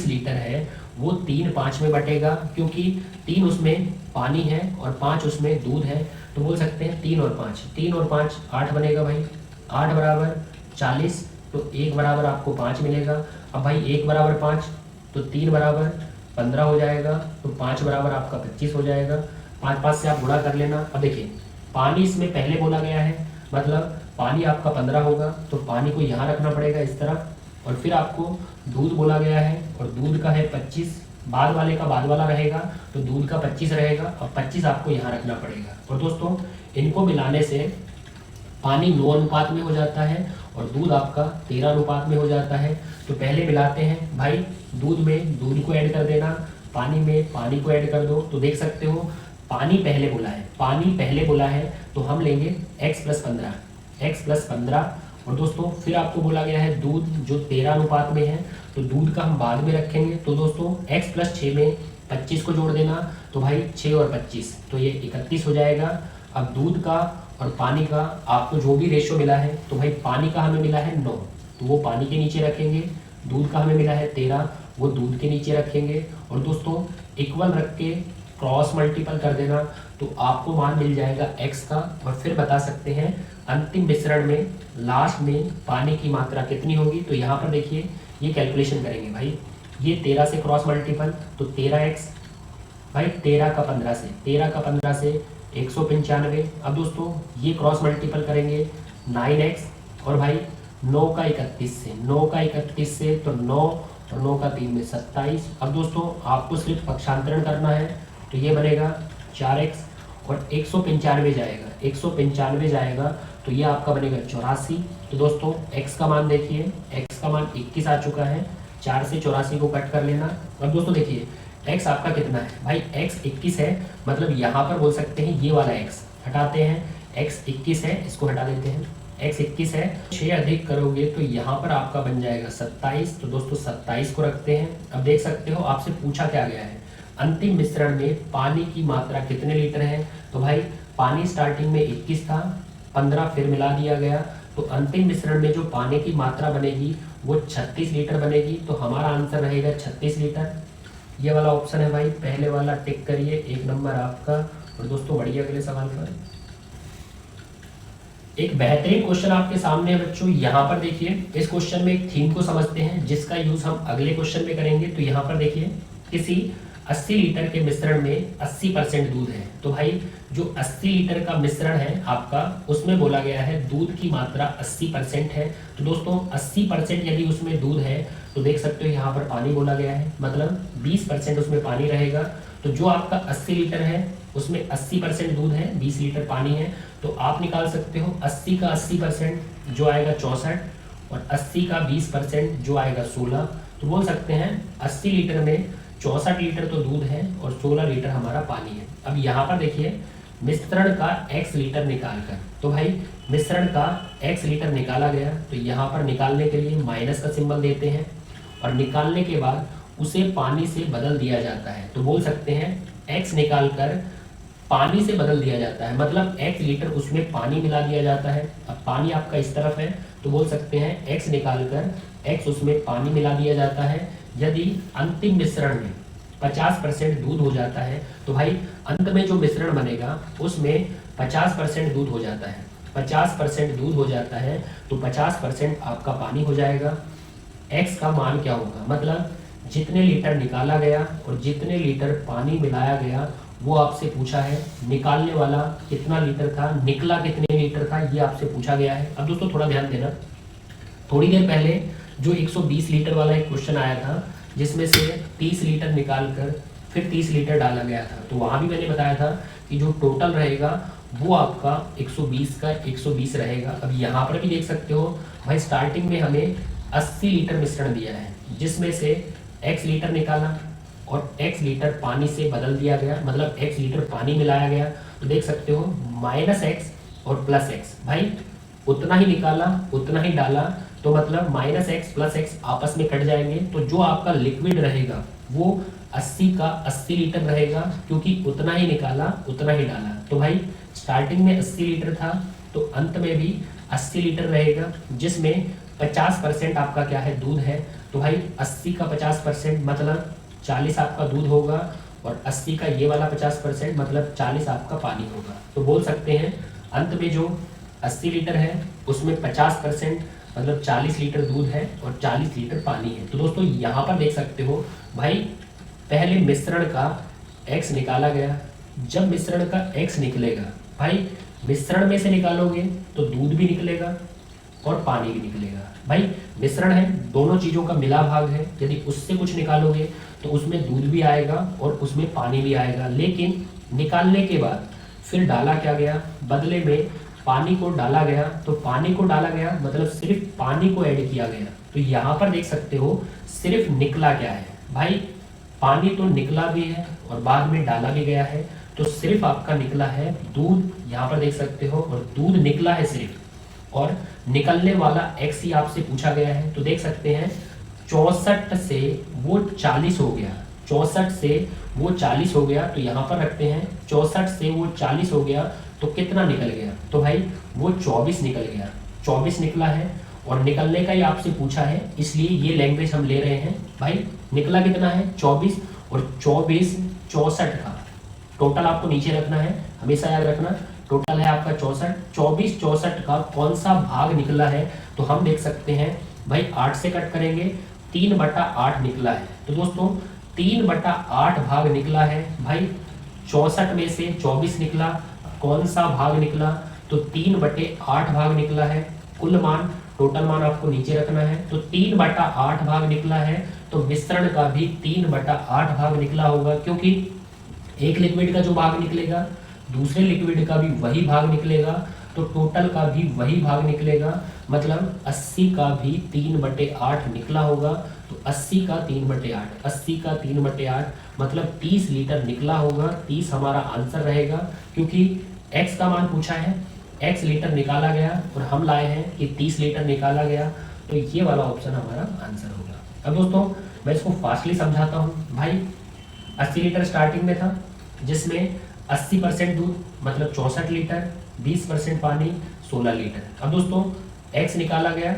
लीटर है वो 3:5 में बटेगा, क्योंकि 3 उसमें पानी है और 5 उसमें दूध है। तो बोल सकते हैं 3 और 5 8 बनेगा भाई। 8 बराबर 40, तो 1 बराबर आपको 5 मिलेगा। अब भाई 1 बराबर 5, तो 3 बराबर 15 हो जाएगा, तो 5 बराबर आपका 25 हो जाएगा। 5 से आप गुणा कर लेना। अब देखिए पानी इसमें पहले बोला गया है, मतलब पानी आपका 15 होगा, तो पानी को यहाँ रखना पड़ेगा इस तरफ, और फिर आपको दूध बोला गया है और दूध का है 25, बाद वाले का बाद वाला रहेगा, तो दूध का 25 रहेगा और 25 आपको यहाँ रखना पड़ेगा। और दोस्तों इनको मिलाने से पानी 9 अनुपात में हो जाता है और दूध आपका 13 अनुपात में हो जाता है। तो पहले मिलाते हैं भाई, दूध में दूध को ऐड कर देना, पानी में पानी को ऐड कर दो। तो देख सकते हो पानी पहले बोला है, तो हम लेंगे x + 15। और दोस्तों फिर आपको बोला गया है दूध जो 13 अनुपात में है, तो दूध का हम बाद में रखेंगे। तो दोस्तों x + 6 में 25 को जोड़ देना, तो भाई 6 और 25, तो ये 31 हो जाएगा। अब दूध का और पानी का आपको जो भी रेशो मिला है, तो भाई पानी का हमें मिला है 9, तो वो पानी के नीचे रखेंगे। दूध का हमें मिला है 13, वो दूध के नीचे रखेंगे। और दोस्तों इक्वल रख के क्रॉस मल्टीपल कर देना, तो आपको मान मिल जाएगा x का। और फिर बता सकते हैं अंतिम मिश्रण में लास्ट में पानी की मात्रा कितनी होगी। तो यहाँ पर देखिए ये कैलकुलेशन करेंगे भाई, ये 13 से क्रॉस मल्टीपल, तो 13x भाई 13 का 15 से 195। अब दोस्तों ये क्रॉस मल्टीपल करेंगे 9x, और भाई 9 का 31 से, तो 9 और 9 का 3 में 27। अब दोस्तों आपको सिर्फ पक्षांतरण करना है, तो ये बनेगा 4x और 195 जाएगा, तो ये आपका बनेगा 84। तो दोस्तों x का मान देखिए, x का मान 21 आ चुका है। 4 से 84 को कट कर लेना। अब दोस्तों देखिए x आपका कितना है भाई, x 21 है, मतलब यहाँ पर बोल सकते हैं ये वाला x हटाते हैं, x 21 है, इसको हटा देते हैं, x 21 है। 6 अधिक करोगे तो यहाँ पर आपका बन जाएगा 27। तो दोस्तों 27 को रखते हैं। अब देख सकते हो आपसे पूछा क्या गया है, अंतिम मिश्रण में पानी की मात्रा कितने लीटर है। तो भाई पानी स्टार्टिंग में 21 था, 15 फिर मिला दिया गया, तो अंतिम मिश्रण में जो पानी की मात्रा बनेगी वो 36 लीटर बनेगी। तो हमारा आंसर रहेगा 36 लीटर। ये वाला ऑप्शन है भाई, पहले वाला टिक करिए, 1 नंबर आपका। और दोस्तों बढ़िया अगले सवाल पर एक बेहतरीन क्वेश्चन आपके सामने है बच्चों। यहाँ पर देखिए इस क्वेश्चन में एक थीम को समझते हैं जिसका यूज हम अगले क्वेश्चन में करेंगे। तो यहाँ पर देखिए किसी 80 लीटर के मिश्रण में 80% दूध है। तो भाई जो 80 लीटर का मिश्रण है आपका, उसमें बोला गया है दूध की मात्रा 80% है। तो दोस्तों 80% यदि उसमें दूध है, तो देख सकते हो यहाँ पर पानी बोला गया है, मतलब 20% उसमें पानी रहेगा। तो जो आपका 80 लीटर है उसमें 80% दूध है, 20 लीटर पानी है। तो आप निकाल सकते हो 80 का 80% जो आएगा 64, और 80 का 20% जो आएगा 16। तो बोल सकते हैं 80 लीटर में 64 लीटर तो दूध है और 16 लीटर हमारा पानी है। अब यहाँ पर देखिए मिश्रण का x लीटर निकाल कर, तो भाई मिश्रण का x लीटर निकाला गया, तो यहाँ पर निकालने के लिए माइनस का सिंबल देते हैं, और निकालने के बाद उसे पानी से बदल दिया जाता है। तो बोल सकते हैं x निकाल कर पानी से बदल दिया जाता है, मतलब x लीटर उसमें पानी मिला दिया जाता है। अब पानी आपका इस तरफ है तो बोल सकते हैं x निकालकर x उसमें पानी मिला दिया जाता है। यदि अंतिम मिश्रण में 50% दूध हो जाता है तो भाई अंत में जो मिश्रण बनेगा उसमें 50% दूध हो जाता है। 50% दूध हो जाता है तो 50% आपका पानी हो जाएगा। x का मान क्या होगा, मतलब जितने लीटर निकाला गया और जितने लीटर पानी मिलाया गया वो आपसे पूछा है। निकालने वाला कितना लीटर था, निकला कितने लीटर था, ये आपसे पूछा गया है। अब दोस्तों थोड़ा ध्यान देना, थोड़ी देर पहले जो 120 लीटर वाला एक क्वेश्चन आया था जिसमें से 30 लीटर निकाल कर फिर 30 लीटर डाला गया था, तो वहाँ भी मैंने बताया था कि जो टोटल रहेगा वो आपका 120 का 120 रहेगा। अब यहाँ पर भी देख सकते हो भाई, स्टार्टिंग में हमें 80 लीटर मिश्रण दिया है जिसमें से x लीटर निकाला और x लीटर पानी से बदल दिया गया, मतलब x लीटर पानी मिलाया गया। तो देख सकते हो -x और +x, भाई उतना ही निकाला उतना ही डाला, तो मतलब -x +x आपस में कट जाएंगे। तो जो आपका लिक्विड रहेगा वो 80 का 80 लीटर रहेगा, क्योंकि उतना ही निकाला उतना ही डाला। तो भाई स्टार्टिंग में 80 लीटर था तो अंत में भी 80 लीटर रहेगा, जिसमें 50% आपका क्या है, दूध है। तो भाई 80 का 50% मतलब 40 आपका दूध होगा और 80 का ये वाला 50% मतलब 40 आपका पानी होगा। तो बोल सकते हैं अंत में जो 80 लीटर है उसमें 50% मतलब 40 लीटर दूध है और 40 लीटर पानी है। तो दोस्तों यहाँ पर देख सकते हो भाई, पहले मिश्रण का x निकाला गया। जब मिश्रण का x निकलेगा भाई, मिश्रण में से निकालोगे तो दूध भी निकलेगा और पानी भी निकलेगा। भाई मिश्रण है, दोनों चीज़ों का मिला भाग है, यदि उससे कुछ निकालोगे तो उसमें दूध भी आएगा और उसमें पानी भी आएगा। लेकिन निकालने के बाद फिर डाला क्या गया, बदले में पानी को डाला गया। तो पानी को डाला गया मतलब सिर्फ पानी को ऐड किया गया। तो यहाँ पर देख सकते हो सिर्फ निकला क्या है, भाई पानी तो निकला भी है और बाद में डाला भी गया है, तो सिर्फ आपका निकला है दूध, यहाँ पर देख सकते हो, और दूध निकला है सिर्फ, और निकलने वाला x ही आपसे पूछा गया है। तो देख सकते हैं 64 से वो 40 हो गया, 64 से वो 40 हो गया। तो यहाँ पर रखते हैं 64 से वो 40 हो गया तो कितना निकल गया, तो भाई वो 24 निकल गया, 24 निकला है। और निकलने का ही आपसे पूछा है इसलिए ये लैंग्वेज हम ले रहे हैं। भाई निकला कितना है, 24, और 24 64 का टोटल आपको नीचे रखना है, हमेशा याद रखना टोटल है आपका 64, 24 64 का कौन सा भाग निकला है। तो हम देख सकते हैं भाई 8 से कट करेंगे, 3/8 निकला है। तो दोस्तों 3/8 भाग निकला है। भाई 64 में से 24 निकला, कौन सा भाग निकला, तो 3/8 भाग निकला है। कुल मान टोटल मान आपको नीचे रखना है, तो 3/8 भाग निकला है। तो मिश्रण का भी 3/8 भाग निकला होगा, क्योंकि एक लिक्विड का जो भाग निकलेगा दूसरे लिक्विड का भी वही भाग निकलेगा, तो टोटल का भी वही भाग निकलेगा। मतलब 80 का भी 3/8 निकला होगा। तो 80 का 3/8, 80 का 3/8 मतलब 30 लीटर निकला होगा। 30 हमारा आंसर रहेगा, क्योंकि x का मान पूछा है, x लीटर निकाला गया और हम लाए हैं कि 30 लीटर निकाला गया, तो ये वाला ऑप्शन हमारा आंसर होगा। अब दोस्तों मैं इसको फास्टली समझाता हूँ। भाई 80 लीटर स्टार्टिंग में था, जिसमें 80% दूध मतलब 64 लीटर, 20% पानी 16 लीटर। अब दोस्तों x निकाला गया,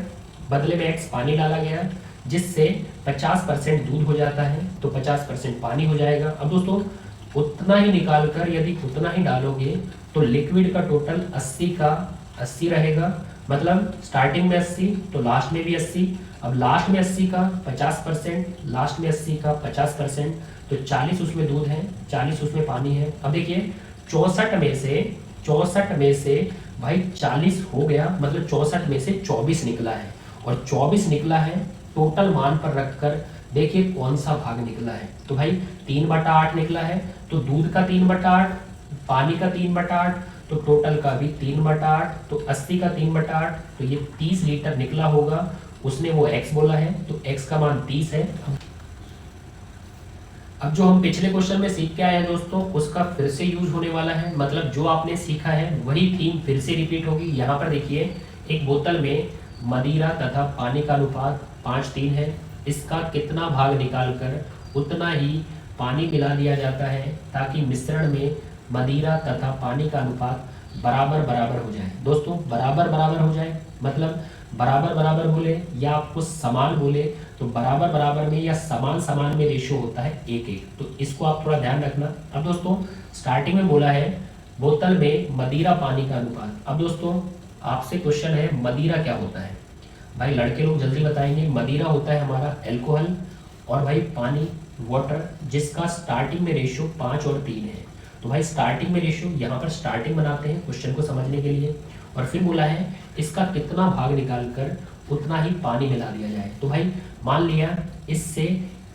बदले में x पानी डाला गया, जिससे 50% दूध हो जाता है, तो 50% पानी हो जाएगा। अब दोस्तों उतना ही निकाल कर यदि उतना ही डालोगे तो लिक्विड का टोटल 80 का 80 रहेगा, मतलब स्टार्टिंग में 80 तो लास्ट में भी 80। अब लास्ट में 80 का 50%, लास्ट में 80 का 50%, तो 40 उसमें दूध है, 40 उसमें पानी है। अब देखिए 64 में से भाई 40 हो गया, मतलब 64 में से 24 निकला है, और 24 निकला है टोटल मान पर रखकर देखिए कौन सा भाग निकला है। तो भाई 3/8 निकला है, तो दूध का 3/8, पानी का 3/8, तो टोटल का भी 3/8, तो 80 का 3/8, तो ये 30 लीटर निकला होगा। उसने वो x बोला है, तो x का मान 30 है। अब जो हम पिछले क्वेश्चन में सीख के आए हैं दोस्तों, उसका फिर से यूज होने वाला है, मतलब जो आपने सीखा है वही थीम फिर से रिपीट होगी। यहाँ पर देखिए एक बोतल में मदिरा तथा पानी का अनुपात 5:3 है। इसका कितना भाग निकालकर उतना ही पानी मिला दिया जाता है, ताकि मिश्रण में मदिरा तथा पानी का अनुपात बराबर बराबर हो जाए। दोस्तों बराबर बराबर हो जाए मतलब बराबर बराबर बोले या आपको समान बोले तो बराबर बराबर में या समान समान में रेशियो होता है 1:1, तो इसको आप थोड़ा ध्यान रखना। अब दोस्तों स्टार्टिंग में बोला है बोतल में मदिरा पानी का अनुपात। अब दोस्तों आपसे क्वेश्चन है मदिरा क्या होता है, भाई लड़के लोग जल्दी बताएंगे। मदिरा होता है हमारा एल्कोहल और भाई पानी वाटर जिसका स्टार्टिंग में रेशियो 5 और 3 है। तो भाई स्टार्टिंग में रेशियो यहाँ पर स्टार्टिंग बनाते हैं क्वेश्चन को समझने के लिए, और फिर बोला है इसका कितना भाग निकालकर उतना ही पानी मिला दिया जाए। तो भाई मान लिया इससे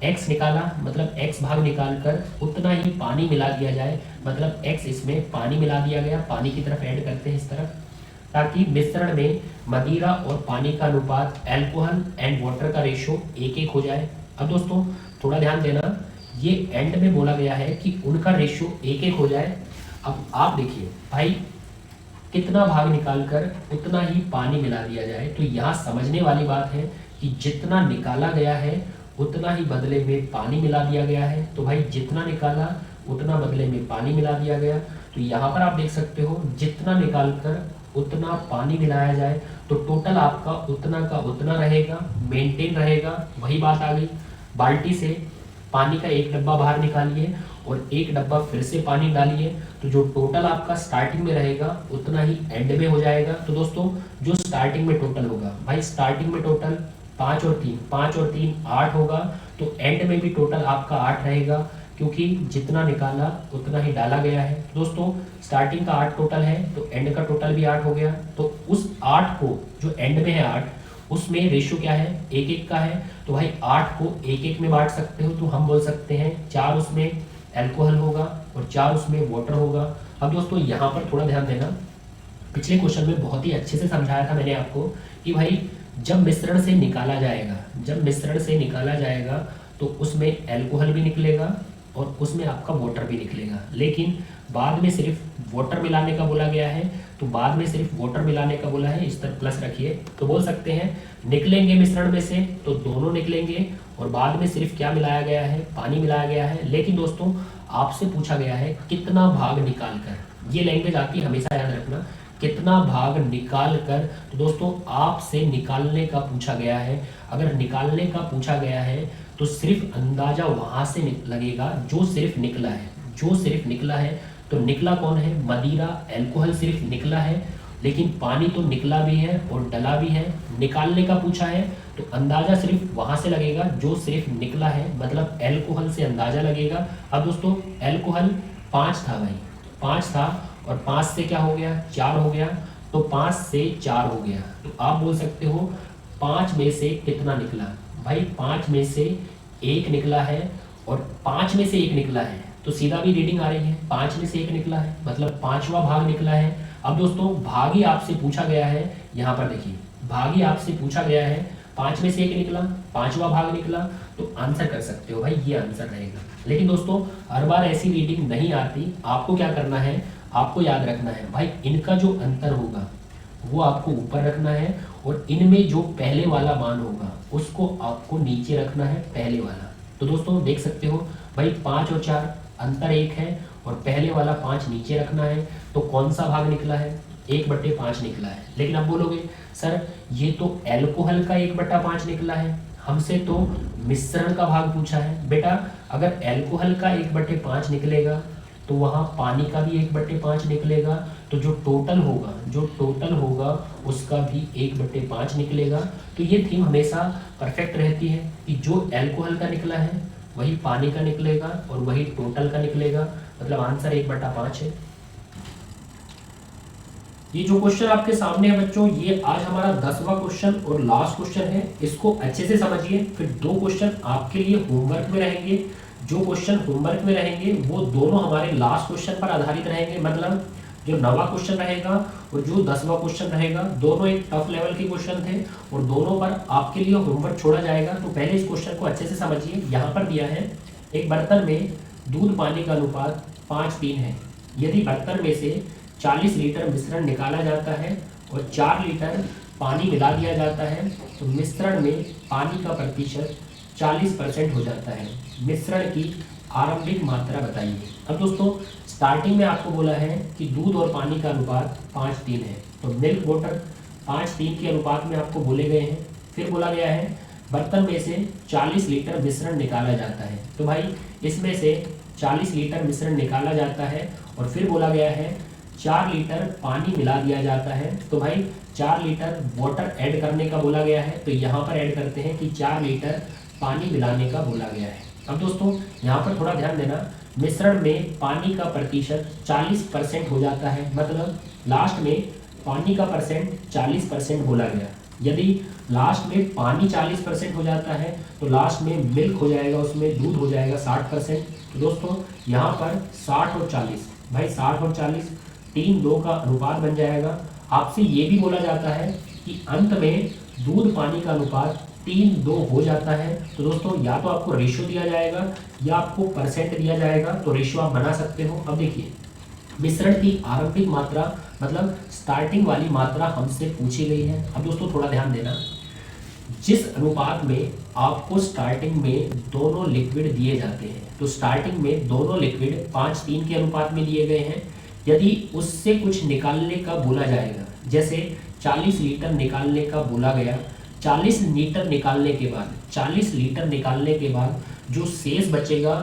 x निकाला मतलब x भाग निकालकर उतना ही पानी मिला दिया जाए, मतलब x इसमें पानी मिला दिया गया, पानी की तरफ ऐड करते हैं इस तरफ, ताकि मिश्रण में मदिरा और पानी का अनुपात एल्कोहल एंड वाटर का रेशियो 1:1 हो जाए। अब दोस्तों थोड़ा ध्यान देना, ये एंड में बोला गया है कि उनका रेशियो 1:1 हो जाए। अब आप देखिए भाई कितना भाग निकालकर उतना ही पानी मिला दिया जाए, तो यहाँ समझने वाली बात है कि जितना निकाला गया है उतना ही बदले में पानी मिला दिया गया है। तो भाई जितना निकाला उतना बदले में पानी मिला दिया गया, तो यहाँ पर आप देख सकते हो जितना निकालकर उतना पानी मिलाया जाए तो टोटल आपका उतना का उतना रहेगा, मेंटेन रहेगा। वही बात आ गई, बाल्टी से पानी का एक डब्बा बाहर निकालिए और एक डब्बा फिर से पानी डालिए, तो जो टोटल आपका स्टार्टिंग में रहेगा उतना ही एंड में हो जाएगा। तो दोस्तों जो स्टार्टिंग में टोटल होगा, भाई स्टार्टिंग में टोटल 5 और 3 8 होगा, तो एंड में भी टोटल आपका 8 रहेगा, क्योंकि जितना निकाला उतना ही डाला गया है। दोस्तों स्टार्टिंग का 8 टोटल है तो एंड का टोटल भी 8 हो गया, तो उस 8 को जो एंड में है 8 उसमें रेशियो क्या है 1:1 का है, तो भाई 8 को 1:1 में बांट सकते हो, तो हम बोल सकते हैं 4 उसमें एल्कोहल होगा और 4 उसमें वाटर होगा। अब दोस्तों यहाँ पर थोड़ा ध्यान देना, पिछले क्वेश्चन में बहुत ही अच्छे से समझाया था मैंने आपको कि भाई जब मिश्रण से निकाला जाएगा तो उसमें एल्कोहल भी निकलेगा और उसमें आपका वाटर भी निकलेगा, लेकिन बाद में सिर्फ वाटर मिलाने का बोला गया है, तो बाद में सिर्फ वाटर मिलाने का बोला है, इस तरह प्लस रखिए, तो बोल सकते हैं निकलेंगे मिश्रण में से तो दोनों निकलेंगे, और बाद में सिर्फ क्या मिलाया गया है पानी मिलाया गया है। लेकिन दोस्तों आपसे पूछा गया है कितना भाग निकाल कर, ये लैंग्वेज आती है हमेशा याद रखना, कितना भाग निकाल कर। तो दोस्तों आपसे निकालने का पूछा गया है, अगर निकालने का पूछा गया है तो सिर्फ अंदाजा वहां से लगेगा जो सिर्फ निकला है, तो निकला कौन है मदिरा एल्कोहल सिर्फ निकला है, लेकिन पानी तो निकला भी है और डला भी है। निकालने का पूछा है तो अंदाजा सिर्फ वहां से लगेगा जो सिर्फ निकला है, मतलब एल्कोहल से अंदाजा लगेगा। अब दोस्तों एल्कोहल 5 था भाई, 5 था और 5 से क्या हो गया 4 हो गया, तो 5 से 4 हो गया, तो आप बोल सकते हो 5 में से कितना निकला, भाई 5 में से 1 निकला है, और 5 में से 1 निकला है तो सीधा भी रीडिंग आ रही है, 5 में से 1 निकला है मतलब 5वां भाग निकला है। अब दोस्तों भाग ही आपसे पूछा गया है, यहाँ पर देखिए भाग ही आपसे पूछा गया है, 5 में से 1 निकला 5वां भाग निकला, तो आंसर कर सकते हो भाई ये आंसर रहेगा। लेकिन दोस्तों हर बार ऐसी रीडिंग नहीं आती, आपको क्या करना है, आपको याद रखना है भाई इनका जो अंतर होगा वो आपको ऊपर रखना है, और इनमें जो पहले वाला मान होगा उसको आपको नीचे रखना है पहले वाला। तो दोस्तों देख सकते हो भाई 5 और 4 अंतर 1 है और पहले वाला 5 नीचे रखना है, तो कौन सा भाग निकला है 1/5 निकला है। लेकिन आप बोलोगे सर ये तो एल्कोहल का 1/5 निकला है, हमसे तो मिश्रण का भाग पूछा है। बेटा अगर एल्कोहल का 1/5 निकलेगा तो वहाँ पानी का भी 1/5 निकलेगा, तो जो टोटल होगा उसका भी 1/5 निकलेगा। तो ये थीम हमेशा परफेक्ट रहती है कि जो एल्कोहल का निकला है वही पानी का निकलेगा और वही टोटल का निकलेगा, मतलब आंसर 1/5 है। ये जो क्वेश्चन आपके सामने है बच्चों, ये आज हमारा 10वां क्वेश्चन और लास्ट क्वेश्चन है, इसको अच्छे से समझिए। फिर 2 क्वेश्चन आपके लिए होमवर्क में रहेंगे, जो क्वेश्चन होमवर्क में रहेंगे वो दोनों हमारे लास्ट क्वेश्चन पर आधारित रहेंगे, मतलब जो 9वां क्वेश्चन रहेगा और जो 10वां क्वेश्चन रहेगा, दोनों एक टफ लेवल के क्वेश्चन थे और दोनों पर आपके लिए होमवर्क छोड़ा जाएगा। तो पहले इस क्वेश्चन को अच्छे से समझिए। यहाँ पर दिया है एक बर्तन में दूध पानी का अनुपात 5:3 है, यदि बर्तन में से 40 लीटर मिश्रण निकाला जाता है और 4 लीटर पानी मिला दिया जाता है, तो मिश्रण में पानी का प्रतिशत 40% हो जाता है। मिश्रण की आरंभिक मात्रा बताइए। अब दोस्तों स्टार्टिंग में आपको बोला है कि दूध और पानी का अनुपात 5:3 है, तो मिल्क वाटर 5:3 के अनुपात में आपको बोले गए हैं। फिर बोला गया है बर्तन में से 40 लीटर मिश्रण निकाला जाता है, तो भाई इसमें से 40 लीटर मिश्रण निकाला जाता है। और फिर बोला गया है 4 लीटर पानी मिला दिया जाता है, तो भाई 4 लीटर वाटर ऐड करने का बोला गया है, तो यहाँ पर ऐड करते हैं कि 4 लीटर पानी मिलाने का बोला गया है। अब दोस्तों यहाँ पर थोड़ा ध्यान देना, मिश्रण में पानी का प्रतिशत 40% हो जाता है, मतलब लास्ट में पानी का परसेंट 40% बोला गया। यदि लास्ट में पानी 40% हो जाता है तो लास्ट में मिल्क हो जाएगा, उसमें दूध हो जाएगा 60%। तो दोस्तों यहाँ पर 60 और 40, भाई 60 और 40 3:2 का अनुपात बन जाएगा। आपसे ये भी बोला जाता है कि अंत में दूध पानी का अनुपात 3:2 हो जाता है। तो दोस्तों या तो आपको रेशियो दिया जाएगा या आपको परसेंट दिया जाएगा, तो रेशियो आप बना सकते हो। अब देखिए मिश्रण की आरंभिक मात्रा मतलब स्टार्टिंग वाली मात्रा हमसे पूछी गई है। अब दोस्तों थोड़ा ध्यान देना, जिस अनुपात में आपको स्टार्टिंग में दोनों लिक्विड दिए जाते हैं, तो स्टार्टिंग में दोनों लिक्विड 5:3 के अनुपात में दिए गए हैं। यदि उससे कुछ निकालने का बोला जाएगा, जैसे 40 लीटर निकालने का बोला गया, 40 लीटर निकालने के बाद 40 लीटर निकालने के बाद जो शेष बचेगा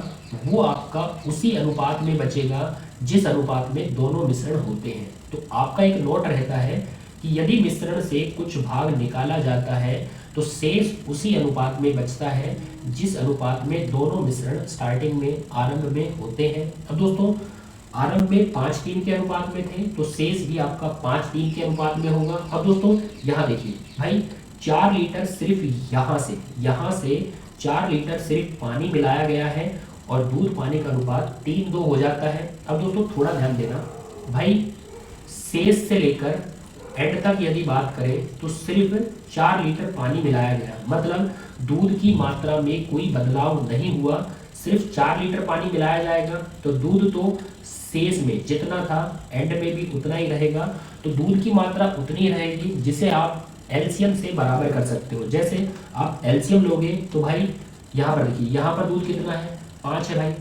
वो आपका उसी अनुपात में बचेगा जिस अनुपात में दोनों मिश्रण होते हैं। तो आपका एक नोट रहता है कि यदि मिश्रण से कुछ भाग निकाला जाता है तो शेष उसी अनुपात में बचता है जिस अनुपात में दोनों मिश्रण स्टार्टिंग में आरंभ में होते हैं। अब दोस्तों आरंभ में 5:3 के अनुपात में थे, तो शेष भी आपका 5:3 के अनुपात में होगा। अब दोस्तों यहाँ देखिए भाई 4 लीटर सिर्फ यहाँ से 4 लीटर सिर्फ पानी मिलाया गया है और दूध पानी का अनुपात 3:2 हो जाता है। अब दोस्तों थोड़ा ध्यान देना, भाई शेष से लेकर एंड तक यदि बात करें तो सिर्फ 4 लीटर पानी मिलाया गया, मतलब दूध की मात्रा में कोई बदलाव नहीं हुआ, सिर्फ 4 लीटर पानी मिलाया जाएगा। तो दूध तो शेष में जितना था एंड में भी उतना ही रहेगा, तो दूध की मात्रा उतनी रहेगी जिसे आप एलसीएम से बराबर कर सकते हो। जैसे आप एलसीएम लोगे तो भाई यहाँ पर देखिए, यहाँ पर दूध कितना है 5 है भाई,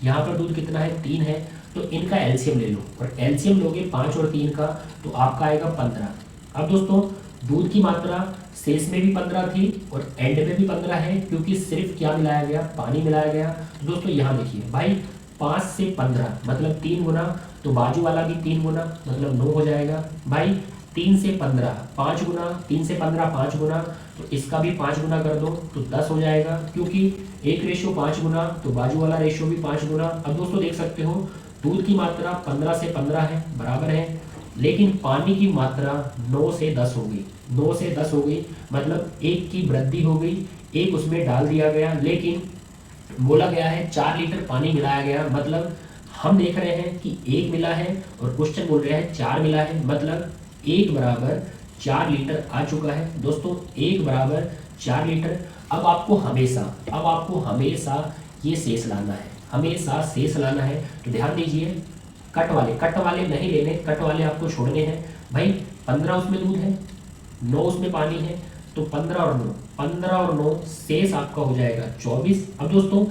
यहाँ पर दूध कितना है 3 है, तो इनका एलसीएम ले लो और एलसीएम लोगे 5 और 3 का तो आपका आएगा 15। अब दोस्तों दूध की मात्रा शेष में भी 15 थी और एंड में भी 15 है, क्योंकि सिर्फ क्या मिलाया गया, पानी मिलाया गया। तो दोस्तों यहाँ देखिए भाई 5 से 15 मतलब 3 गुना, तो बाजू वाला भी 3 गुना मतलब 9 हो जाएगा। भाई 3 से 15 5 गुना, 3 से 15 5 गुना, तो इसका भी 5 गुना कर दो तो 10 हो जाएगा, क्योंकि एक रेशियो 5 गुना तो बाजू वाला रेशियो भी 5 गुना। अब दोस्तों देख सकते हो दूध की मात्रा 15 से 15 है बराबर है, लेकिन पानी की मात्रा 9 से 10 हो गई, 9 से 10 हो गई, मतलब 1 की वृद्धि हो गई, 1 उसमें डाल दिया गया। लेकिन बोला गया है 4 लीटर पानी मिलाया गया, मतलब हम देख रहे हैं कि 1 मिला है और क्वेश्चन बोल रहे हैं 4 मिला है, मतलब 1 बराबर 4 लीटर आ चुका है। दोस्तों 1 बराबर 4 लीटर। अब आपको हमेशा ये शेष लाना है, हमेशा शेष लाना है। तो ध्यान दीजिए कट वाले नहीं लेने, कट वाले आपको छोड़ने हैं। भाई 15 उसमें दूध है, 9 उसमें पानी है, तो 15 और 9 शेष आपका हो जाएगा 24। अब दोस्तों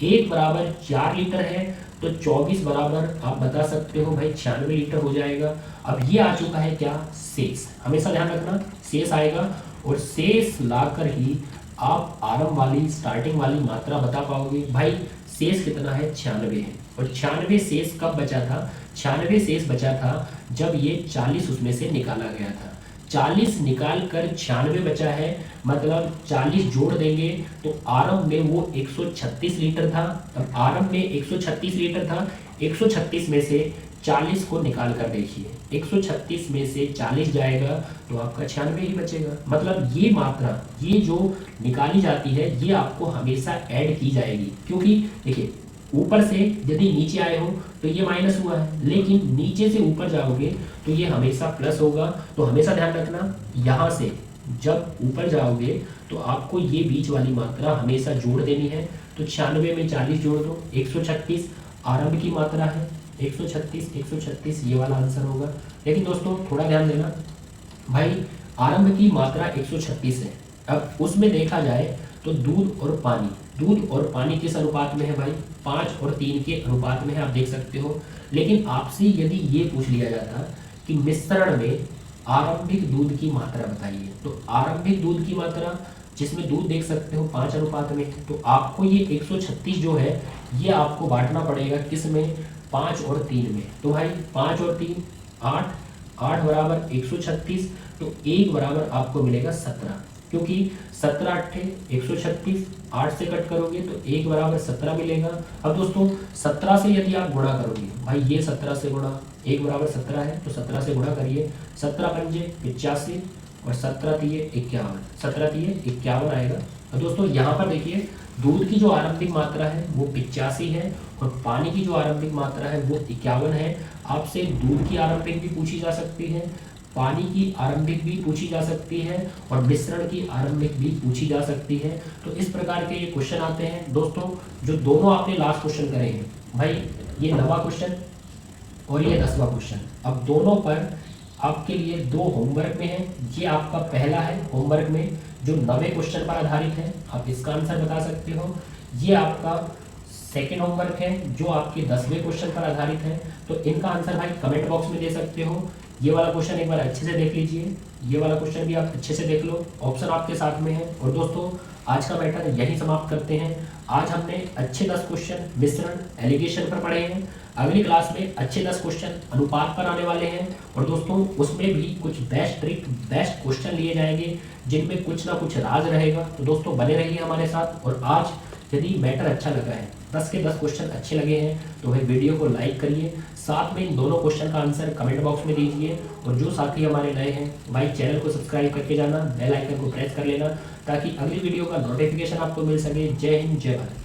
1 बराबर 4 लीटर है, तो 24 बराबर आप बता सकते हो भाई 96 लीटर हो जाएगा। अब ये आ चुका है क्या, शेष। हमेशा ध्यान रखना शेष आएगा और शेष लाकर ही आप आरंभ वाली स्टार्टिंग वाली मात्रा बता पाओगे। भाई शेष कितना है, 96 है, और 96 शेष कब बचा था, 96 शेष बचा था जब ये 40 उसमें से निकाला गया था। 40 निकाल कर 96 बचा है, मतलब 40 जोड़ देंगे तो आरंभ में वो 136 लीटर था। अब आरंभ में 136 लीटर था, 136 में से 40 को निकाल कर देखिए, 136 में से 40 जाएगा तो आपका 96 ही बचेगा। मतलब ये मात्रा ये जो निकाली जाती है ये आपको हमेशा ऐड की जाएगी, क्योंकि देखिए ऊपर से यदि नीचे आए हो तो ये माइनस हुआ है, लेकिन नीचे से ऊपर जाओगे तो ये हमेशा प्लस होगा। तो हमेशा ध्यान रखना, यहाँ से जब ऊपर जाओगे तो आपको ये बीच वाली मात्रा हमेशा जोड़ देनी है। तो 96 में 40 जोड़ दो, 136 आरंभ की मात्रा है, 136 ये वाला आंसर होगा। लेकिन दोस्तों थोड़ा ध्यान देना, भाई आरंभ की मात्रा 136 है, अब उसमें देखा जाए तो दूध और पानी दूध और पानी किस अनुपात में है भाई, 5 और 3 के अनुपात में है, आप देख सकते हो। लेकिन आपसे यदि ये पूछ लिया जाता कि मिश्रण में आरंभिक दूध की मात्रा बताइए, तो आरंभिक दूध की मात्रा जिसमें दूध देख सकते हो 5 अनुपात में, तो आपको ये 136 जो है ये आपको बांटना पड़ेगा किस में, 5 और 3 में। तो भाई 5 और 3 8, 8 बराबर 136, तो 1 बराबर आपको मिलेगा 17, क्योंकि 17 8 136, 8 से कट करोगे तो 1 बराबर 17 मिलेगा। अब दोस्तों 17 से यदि आप गुणा करोगे, भाई ये 17 से गुणा, 1 बराबर 17 है तो 17 से गुणा करिए, 17 पंजे 85 और 17 तिये 51, 17 तिये 51 आएगा। और दोस्तों यहाँ पर देखिए दूध की जो आरंभिक मात्रा है वो 85 है और पानी की जो आरंभिक मात्रा है वो 51 है। आपसे दूध की आरंभिक भी पूछी जा सकती है, पानी की आरंभिक भी पूछी जा सकती है और मिश्रण की आरंभिक भी पूछी जा सकती है। तो इस प्रकार के ये क्वेश्चन आते हैं दोस्तों, जो दोनों आपने लास्ट क्वेश्चन करे हैं, भाई ये 9वां क्वेश्चन और ये 10वां क्वेश्चन। अब दोनों पर आपके लिए 2 होमवर्क में है। ये आपका पहला है होमवर्क में जो 9वें क्वेश्चन पर आधारित है, आप इसका आंसर बता सकते हो। ये आपका सेकेंड होमवर्क है जो आपके 10वें क्वेश्चन पर आधारित है। तो इनका आंसर भाई कमेंट बॉक्स में दे सकते हो। ये वाला क्वेश्चन एक बार अच्छे से देख लीजिए, ये वाला क्वेश्चन भी आप अच्छे से देख लो, ऑप्शन आपके साथ में है। और दोस्तों आज का मैटर यही समाप्त करते हैं। आज हमने अच्छे 10 क्वेश्चन मिश्रण एलिगेशन पर पढ़े हैं। अगली क्लास में अच्छे 10 क्वेश्चन अनुपात पर आने वाले हैं और दोस्तों उसमें भी कुछ बेस्ट ट्रिक बेस्ट क्वेश्चन लिए जाएंगे जिनमें कुछ ना कुछ राज रहेगा। तो दोस्तों बने रहिए हमारे साथ। और आज यदि मैटर अच्छा लगा है, 10 के 10 क्वेश्चन अच्छे लगे हैं तो भाई वीडियो को लाइक करिए, साथ में इन दोनों क्वेश्चन का आंसर कमेंट बॉक्स में दीजिए। और जो साथी हमारे नए हैं भाई चैनल को सब्सक्राइब करके जाना, बेल आइकन को प्रेस कर लेना ताकि अगली वीडियो का नोटिफिकेशन आपको मिल सके। जय हिंद, जय भारत।